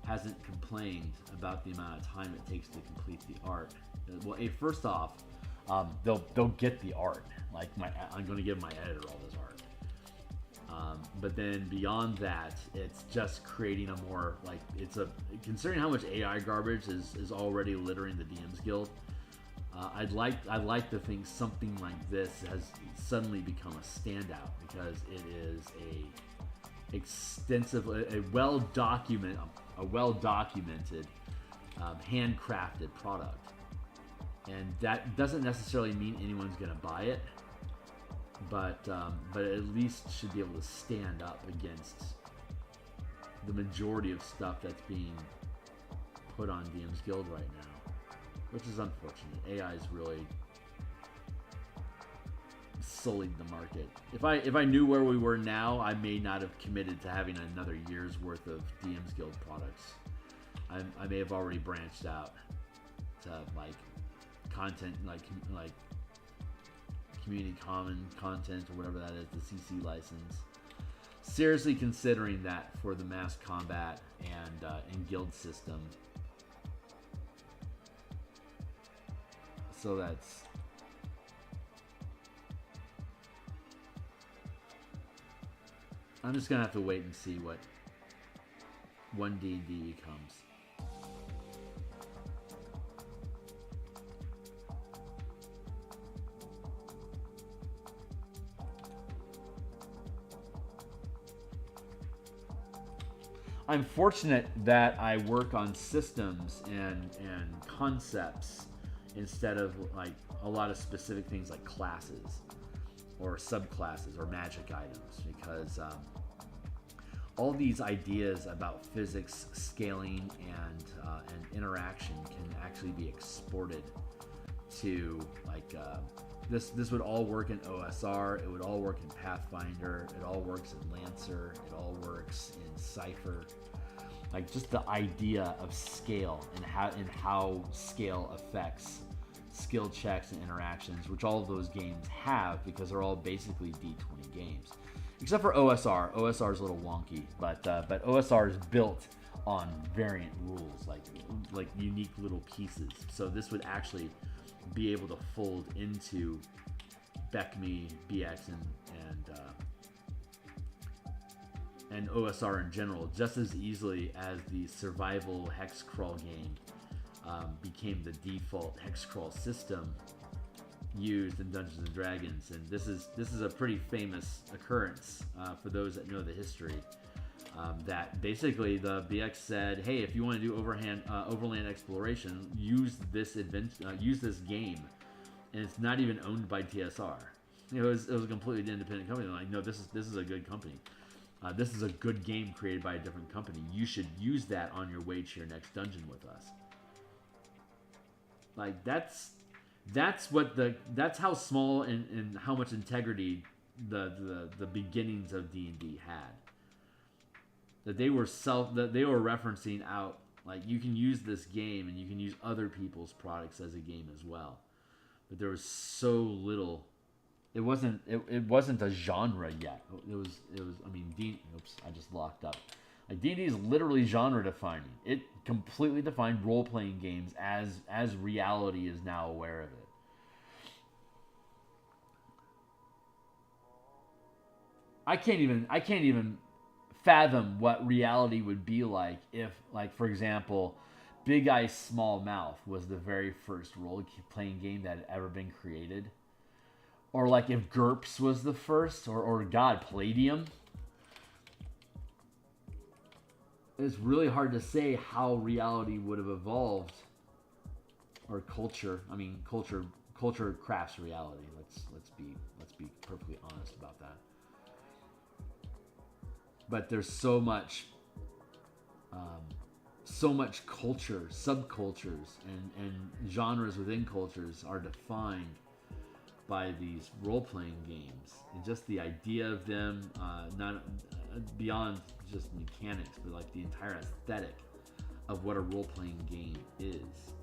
hasn't complained about the amount of time it takes to complete the art. Well, first off, they'll get the art. Like I'm going to give my editor all this art. But then beyond that, it's just creating a more considering how much AI garbage is already littering the DMsGuild. I'd like to think something like this has suddenly become a standout, because it is a well documented, handcrafted product. And that doesn't necessarily mean anyone's going to buy it, but at least should be able to stand up against the majority of stuff that's being put on DMsGuild right now, which is unfortunate. AI is really sullied the market. If I knew where we were now, I may not have committed to having another year's worth of DMsGuild products. I may have already branched out to like content, like community common content or whatever that is, the CC license. Seriously considering that for the mass combat and guild system. So that's I'm just gonna have to wait and see what 1D&D becomes. I'm fortunate that I work on systems and concepts instead of like a lot of specific things like classes or subclasses or magic items, because all these ideas about physics, scaling, and interaction can actually be exported to like this would all work in OSR, it would all work in Pathfinder, it all works in Lancer, it all works in Cypher. Like just the idea of scale and how scale affects skill checks and interactions, which all of those games have because they're all basically D20 games, except for OSR. OSR is a little wonky, but OSR is built on variant rules, like unique little pieces. So this would actually be able to fold into BECME, BX, and OSR in general just as easily as the survival hex crawl game became the default hex crawl system used in Dungeons and Dragons. And this is a pretty famous occurrence for those that know the history. That basically the BX said, "Hey, if you want to do overland exploration, use this game," and it's not even owned by TSR. It was a completely independent company. They're like, "No, this is a good company. This is a good game created by a different company. You should use that on your way to your next dungeon with us." Like that's how small and how much integrity the beginnings of D&D had. That they were referencing out, like, you can use this game and you can use other people's products as a game as well. But there was so little. It wasn't a genre yet. It was I mean, oops, I just locked up. Like D&D is literally genre defining. It completely defined role playing games as reality is now aware of it. I can't even fathom what reality would be like if, like, for example, Big Ice Small Mouth was the very first role-playing game that had ever been created. Or like if GURPS was the first, or God, Palladium. It's really hard to say how reality would have evolved, or culture. I mean, culture crafts reality. Let's be perfectly honest about that. But there's so much culture, subcultures, and genres within cultures are defined by these role-playing games, and just the idea of them, not beyond just mechanics, but like the entire aesthetic of what a role-playing game is.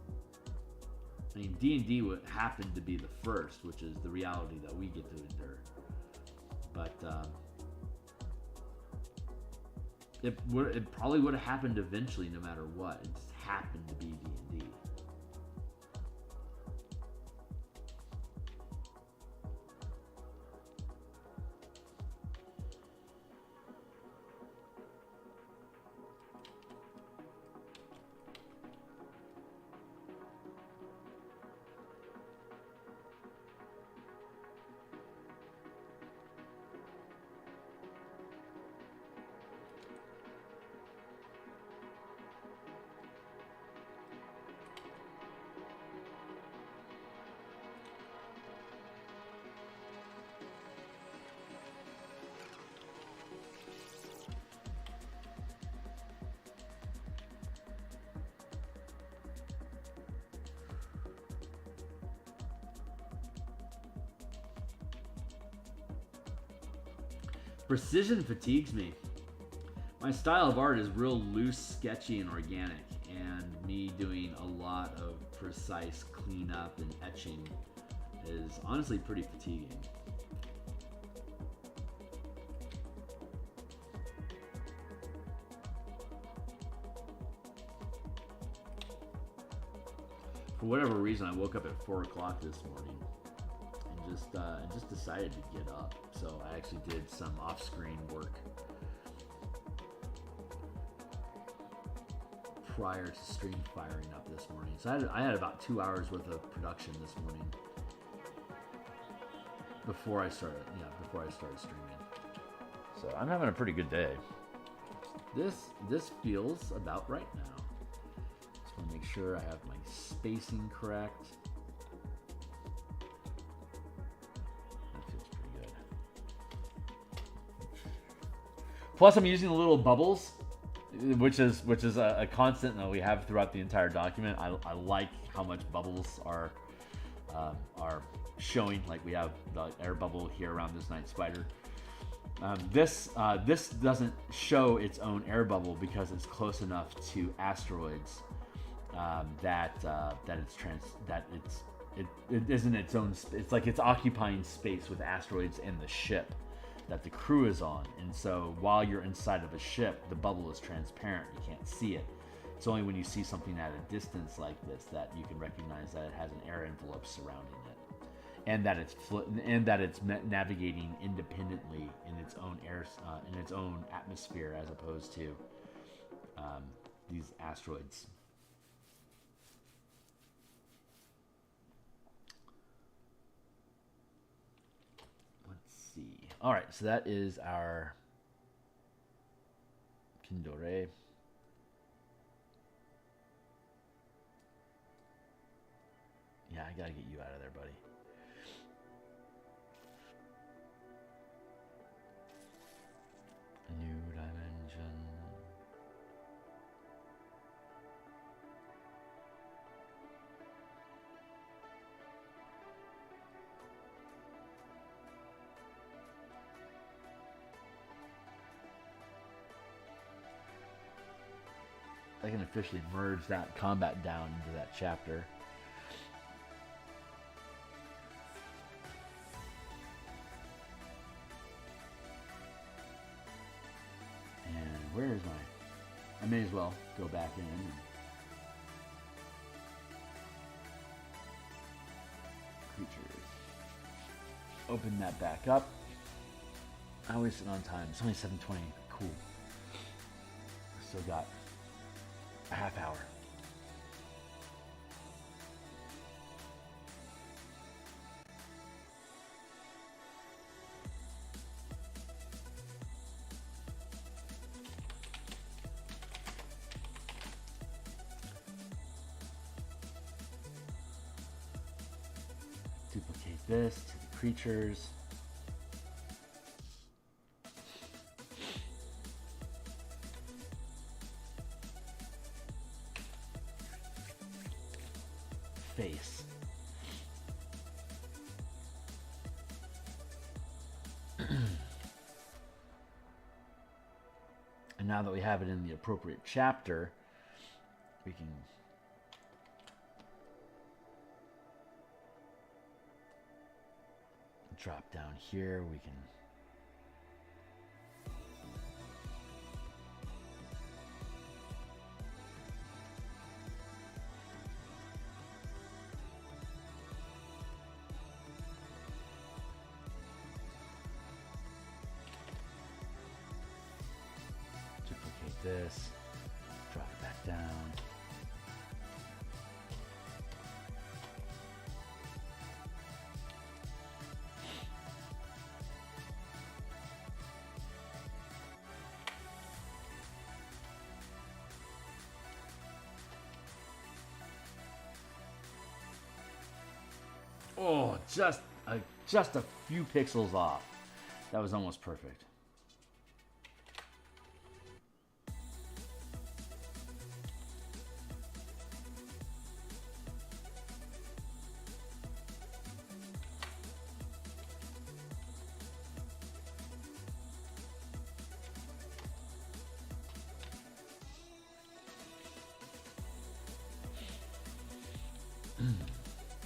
I mean, D&D would happen to be the first, which is the reality that we get to endure. But it probably would have happened eventually, no matter what. It just happened to be D&D. Precision fatigues me. My style of art is real loose, sketchy, and organic, and me doing a lot of precise cleanup and etching is honestly pretty fatiguing. For whatever reason, I woke up at 4 o'clock this morning and just decided to get up. So I actually did some off-screen work prior to stream firing up this morning. So I had about 2 hours worth of production this morning before I started streaming. So I'm having a pretty good day. This feels about right now. Just want to make sure I have my spacing correct. That feels pretty good. Plus, I'm using the little bubbles, which is a constant that we have throughout the entire document. I like how much bubbles are showing. Like we have the air bubble here around this night spider. This doesn't show its own air bubble because it's close enough to asteroids that it isn't its own. It's like it's occupying space with asteroids and the ship that the crew is on, and so while you're inside of a ship, the bubble is transparent. You can't see it. It's only when you see something at a distance like this that you can recognize that it has an air envelope surrounding it, and that it's navigating independently in its own air, in its own atmosphere, as opposed to these asteroids. All right, so that is our Kindore. Yeah, I gotta get you out of there, buddy. New dimension. I can officially merge that combat down into that chapter. And where is my... I may as well go back in and... Creatures. Open that back up. I always sit on time. It's only 7:20. Cool. Still got a half hour. Duplicate this to the creatures. Face. And now that we have it in the appropriate chapter, we can drop down here. We can this, drop it back down. Oh, just a few pixels off. That was almost perfect.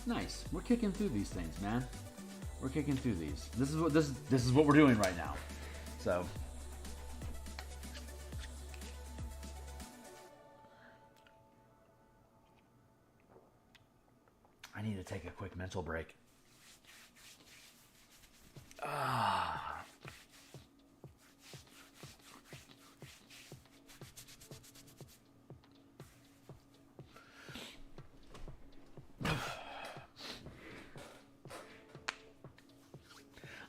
Nice. We're kicking through these things, man. We're kicking through these. This is what we're doing right now. So I need to take a quick mental break.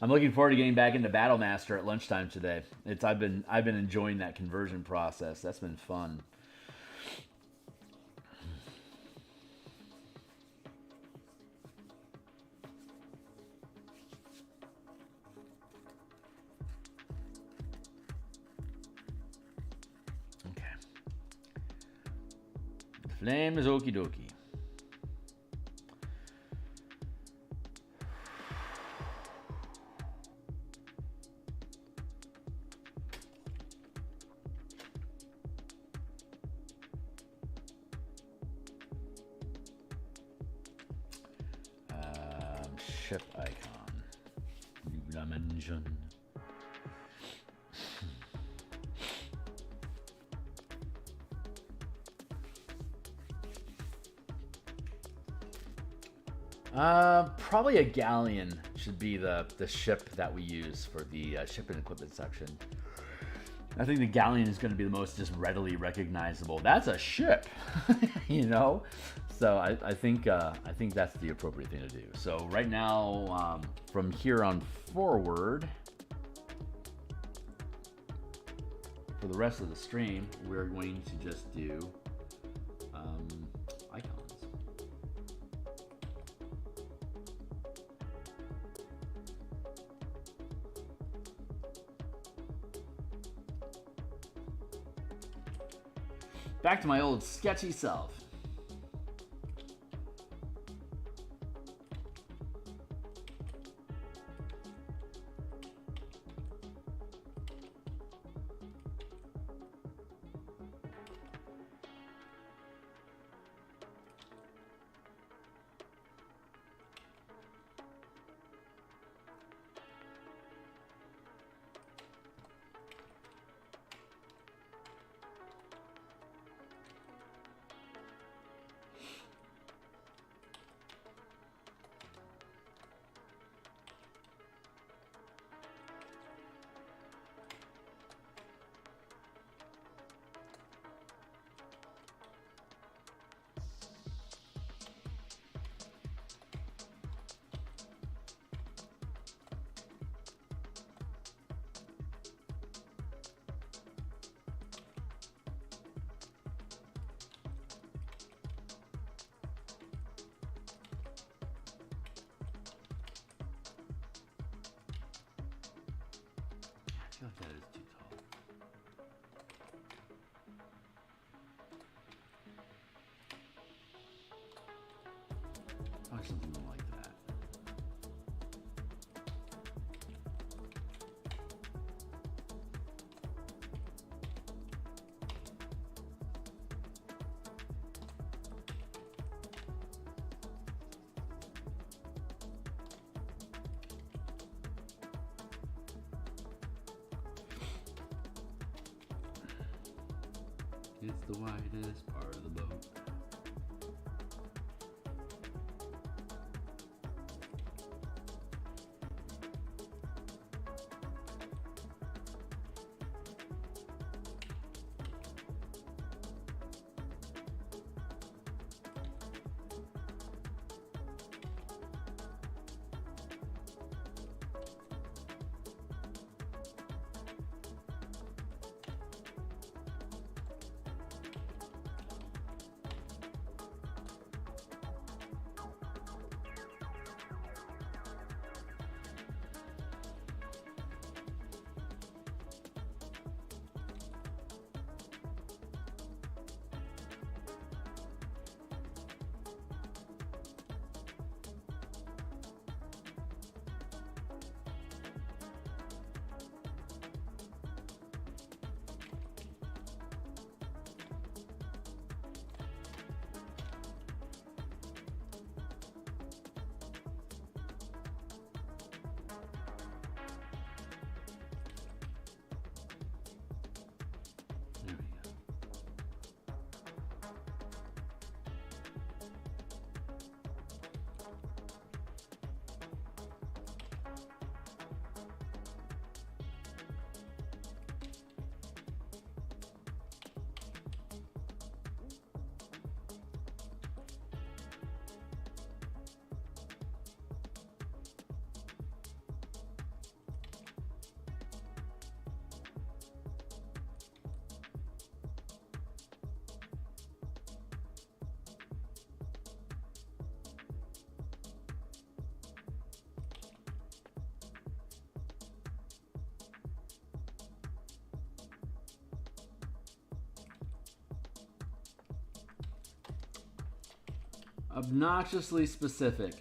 I'm looking forward to getting back into Battle Master at lunchtime today. I've been enjoying that conversion process. That's been fun. Okay. The flame is okie dokie. Ship icon. New dimension. Probably a galleon should be the ship that we use for the ship and equipment section. I think the galleon is going to be the most just readily recognizable. That's a ship, you know. So I think that's the appropriate thing to do. So right now, from here on forward, for the rest of the stream, we're going to just do icons. Back to my old sketchy self. I feel like that is too tall. Probably something like that. It's the widest part of the boat. Obnoxiously specific.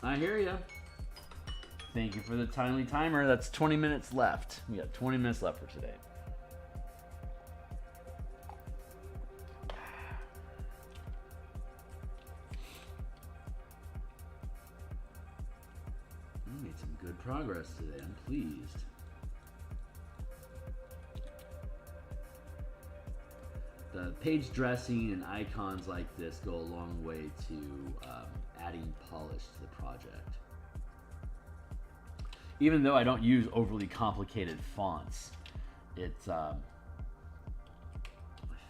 I hear you. Thank you for the timely timer. That's 20 minutes left. We got 20 minutes left for today. We made some good progress today. I'm pleased. The page dressing and icons like this go a long way to adding polish to the project. Even though I don't use overly complicated fonts, it's I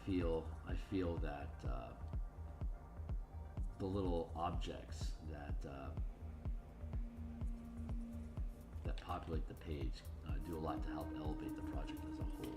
feel that the little objects that that populate the page do a lot to help elevate the project as a whole.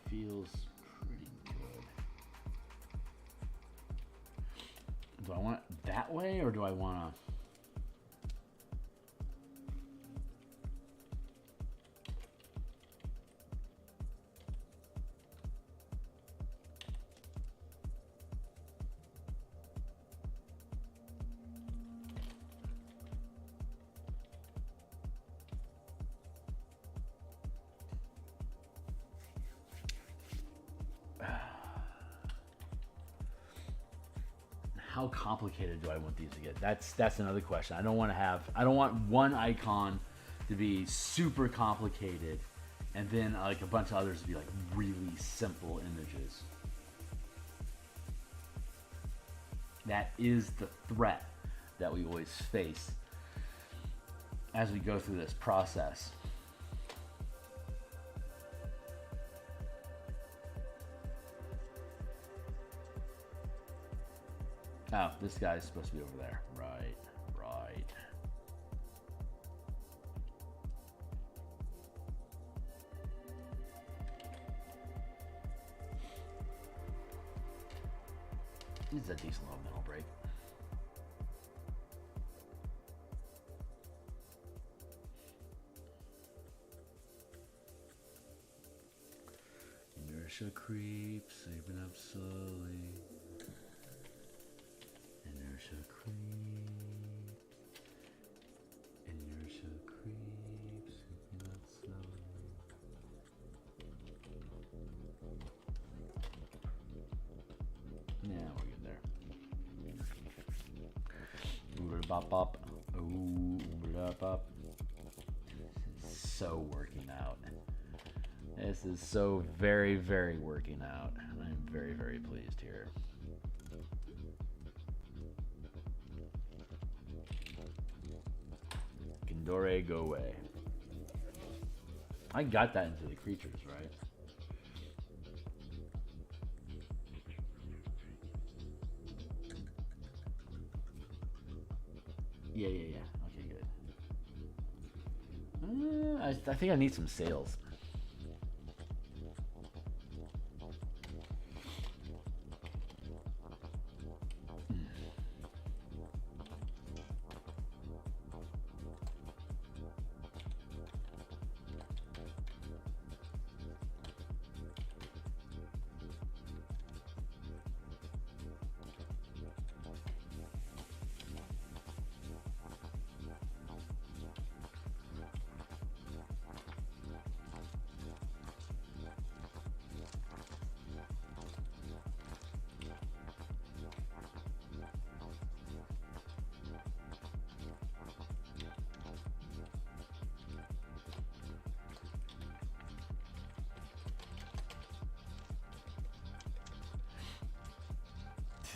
Feels pretty good. Do I want it that way, or do I want to... How complicated do I want these to get? That's another question. I don't want one icon to be super complicated and then like a bunch of others to be like really simple images. That is the threat that we always face as we go through this process. Oh, this guy's supposed to be over there. Right, right. This is a decent little mental break. Inertia creeps, saving up slowly. Inertia creeps. Inertia creeps, saving up slowly. Yeah, we're good there. Ooh, bop bop. Ooh, bop. This is so working out. This is so very, very working out. And I'm very, very pleased here. Gandore, go away. I got that into the creatures, right? Yeah. Okay, good. I think I need some sales.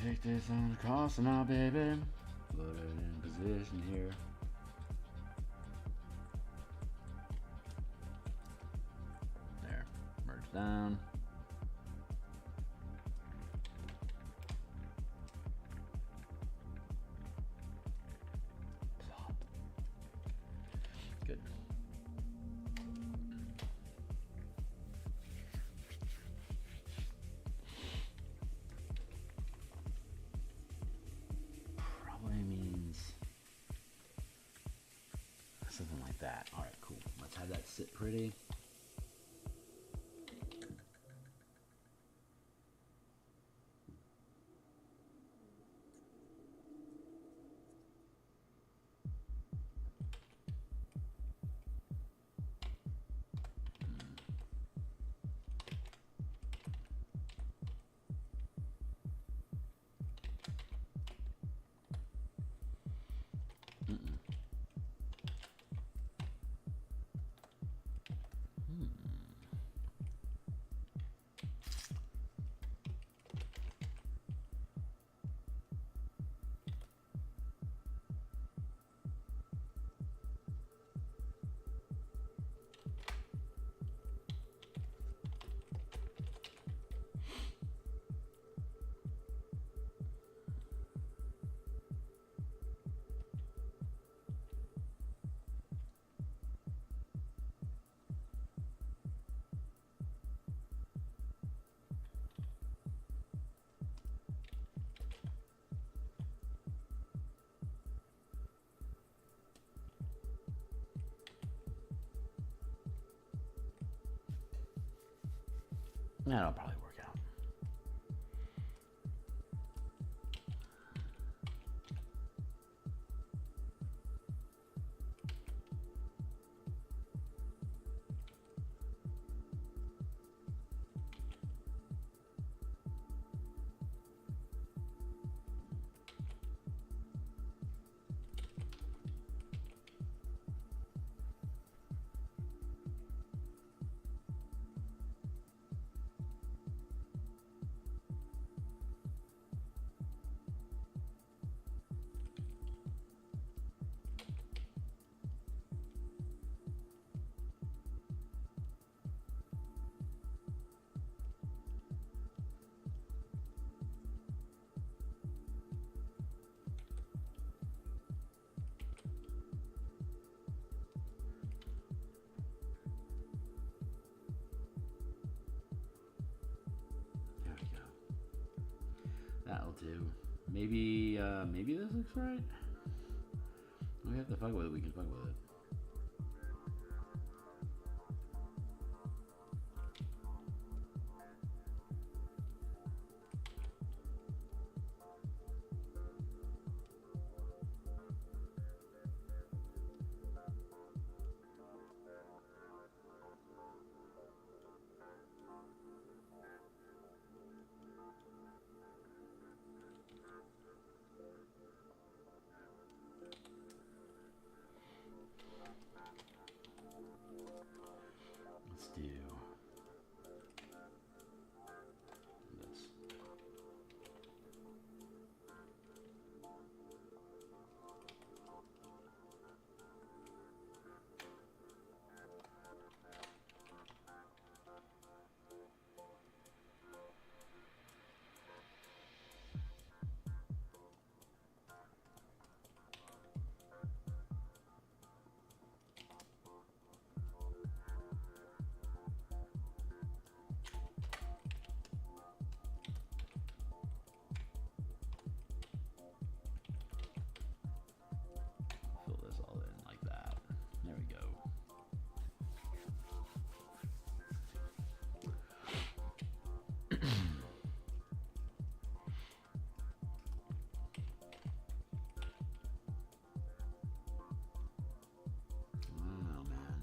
Take this on the cross now, baby. Put it in position here. There. Merge down. Plop. Good. Something like that. All right, cool. Let's have that sit pretty. That'll probably work out. That'll do. Maybe this looks right. We have to fuck with it. We can fuck with it. Let's do this. Fill this all in like that. There we go. Oh man.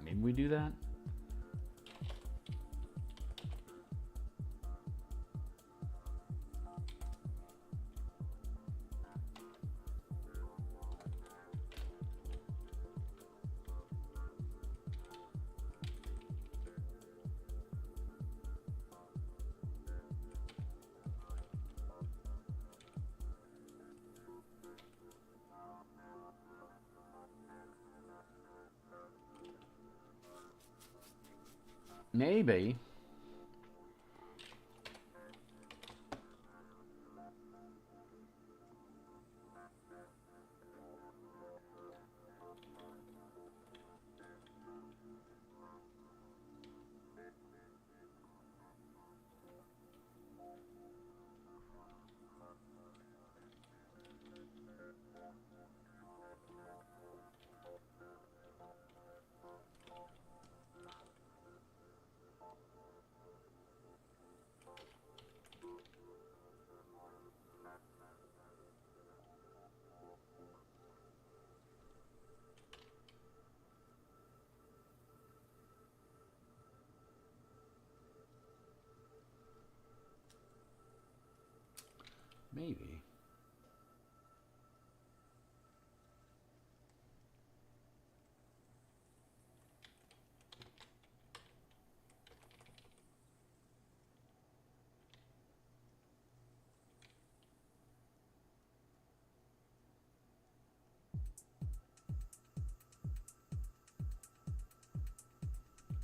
Maybe we do that? Maybe. Maybe.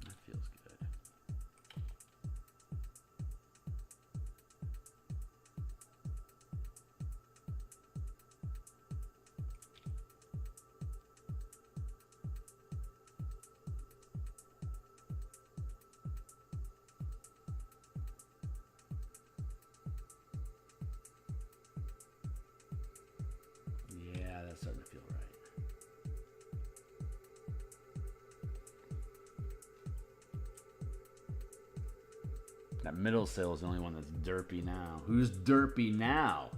That feels good. Yeah, that's starting to feel right. That middle sail is the only one that's derpy now. Who's derpy now?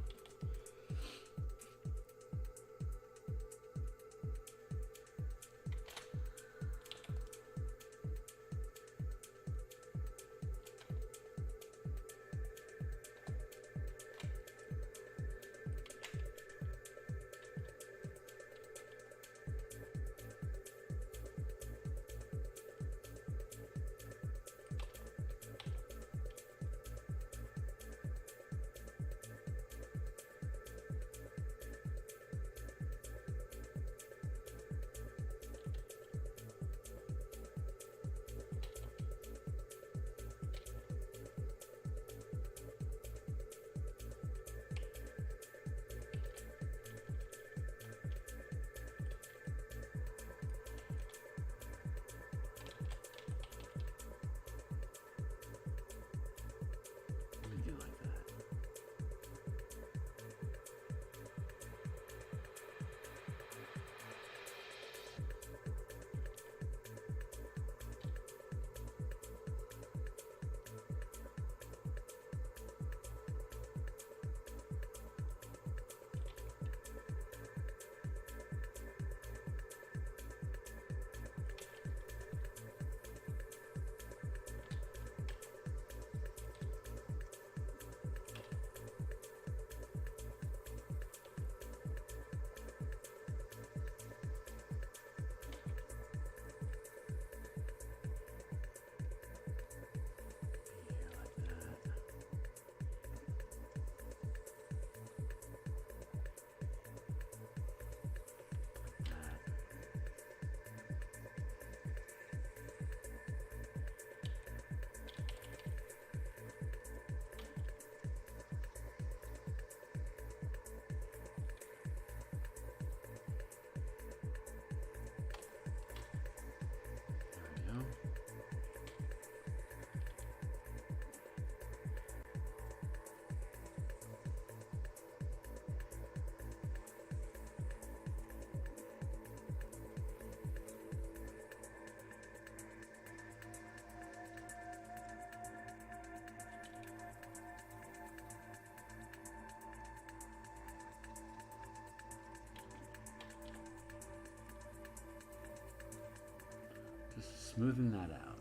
smoothing that out.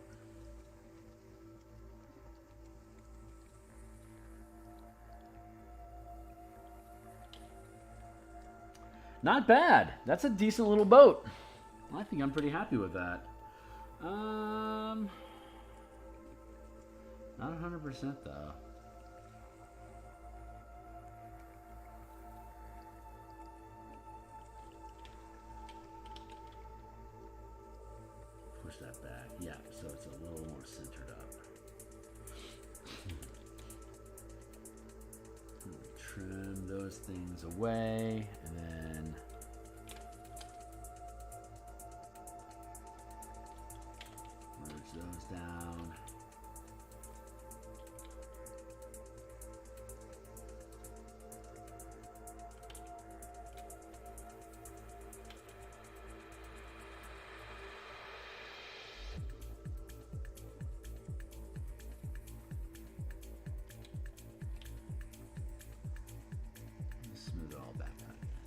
Not bad. That's a decent little boat. I think I'm pretty happy with that. Not 100% though. Push that back. Yeah, so it's a little more centered up. Trim those things away, and then merge those down. Smooth it all back out again.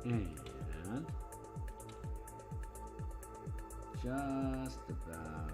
And just about done.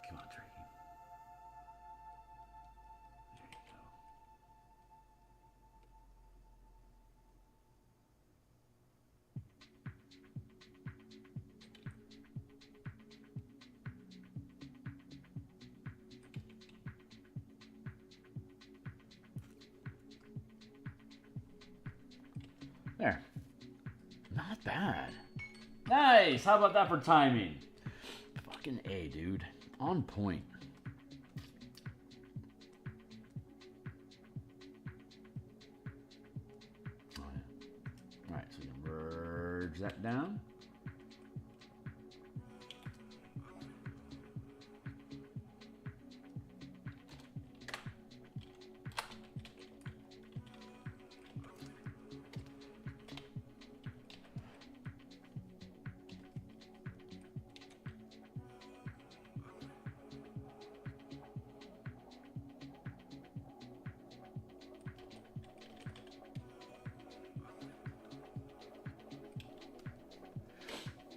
Come on, turkey. There you go. There. Not bad. Nice. How about that for timing? Fucking A, dude. On point. All right, so we can merge that down.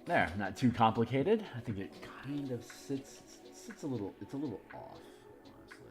There, not too complicated. I think it kind of sits a little, it's a little off, honestly.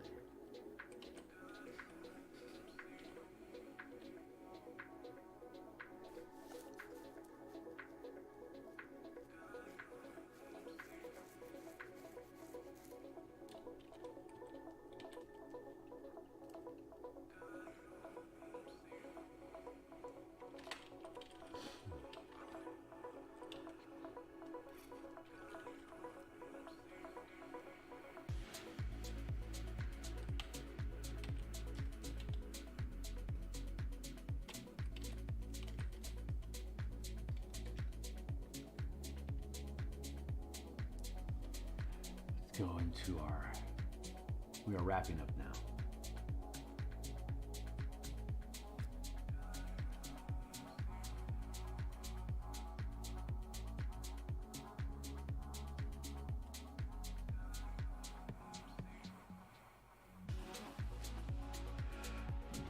Go into we are wrapping up now.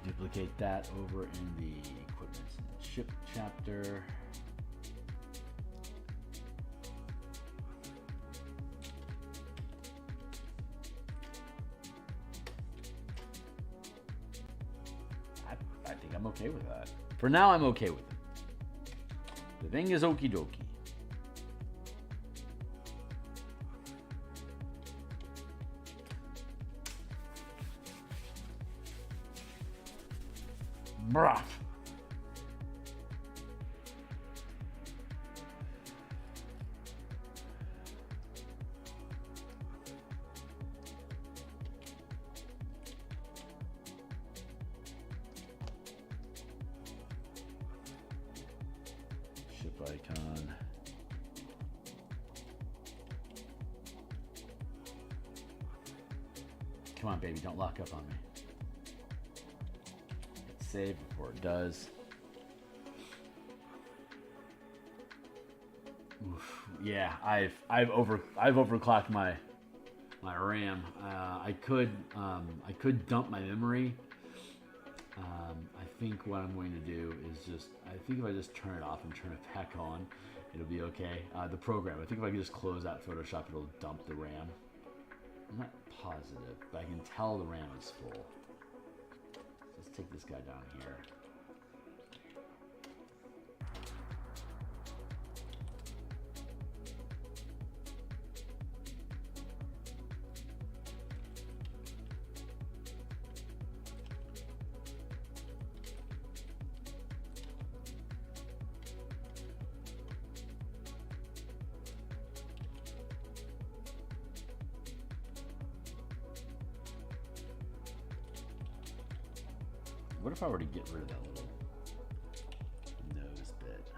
Duplicate that over in the equipment and ship chapter. I think I'm okay with that. For now, I'm okay with it. The thing is okie dokie. Bruh. Ship icon. Come on, baby, don't lock up on me. Save before it does. Oof. Yeah, I've overclocked my RAM. I could dump my memory. I think what I'm going to do is I think if I just turn it off and turn it back on, it'll be okay. The program, I think if I can just close out Photoshop, it'll dump the RAM. I'm not positive, but I can tell the RAM is full. Let's take this guy down here. What if I were to get rid of that little nose bit?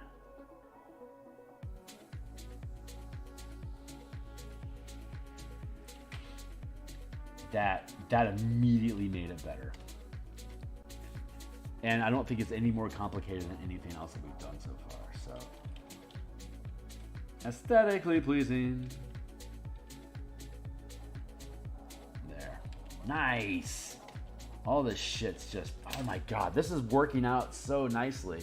That immediately made it better. And I don't think it's any more complicated than anything else that we've done so far. So aesthetically pleasing. There. Nice. All this shit's just, oh my god, this is working out so nicely.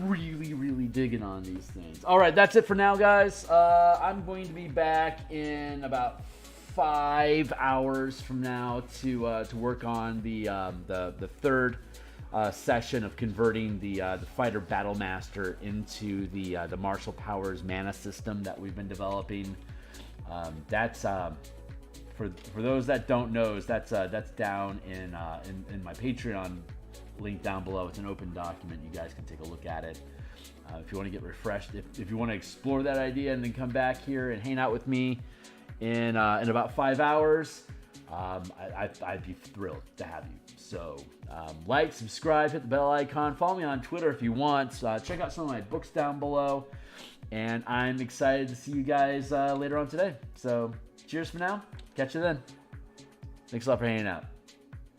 Really, really digging on these things. All right, that's it for now, guys. I'm going to be back in about 5 hours from now to work on the third session of converting the Fighter Battle Master into the Martial Powers mana system that we've been developing. That's for those that don't know, that's down in my Patreon link down below. It's an open document. You guys can take a look at it if you want to get refreshed. If you want to explore that idea and then come back here and hang out with me in about 5 hours, I'd be thrilled to have you. So like, subscribe, hit the bell icon, follow me on Twitter if you want. Check out some of my books down below, and I'm excited to see you guys later on today. So cheers for now. Catch you then. Thanks a lot for hanging out.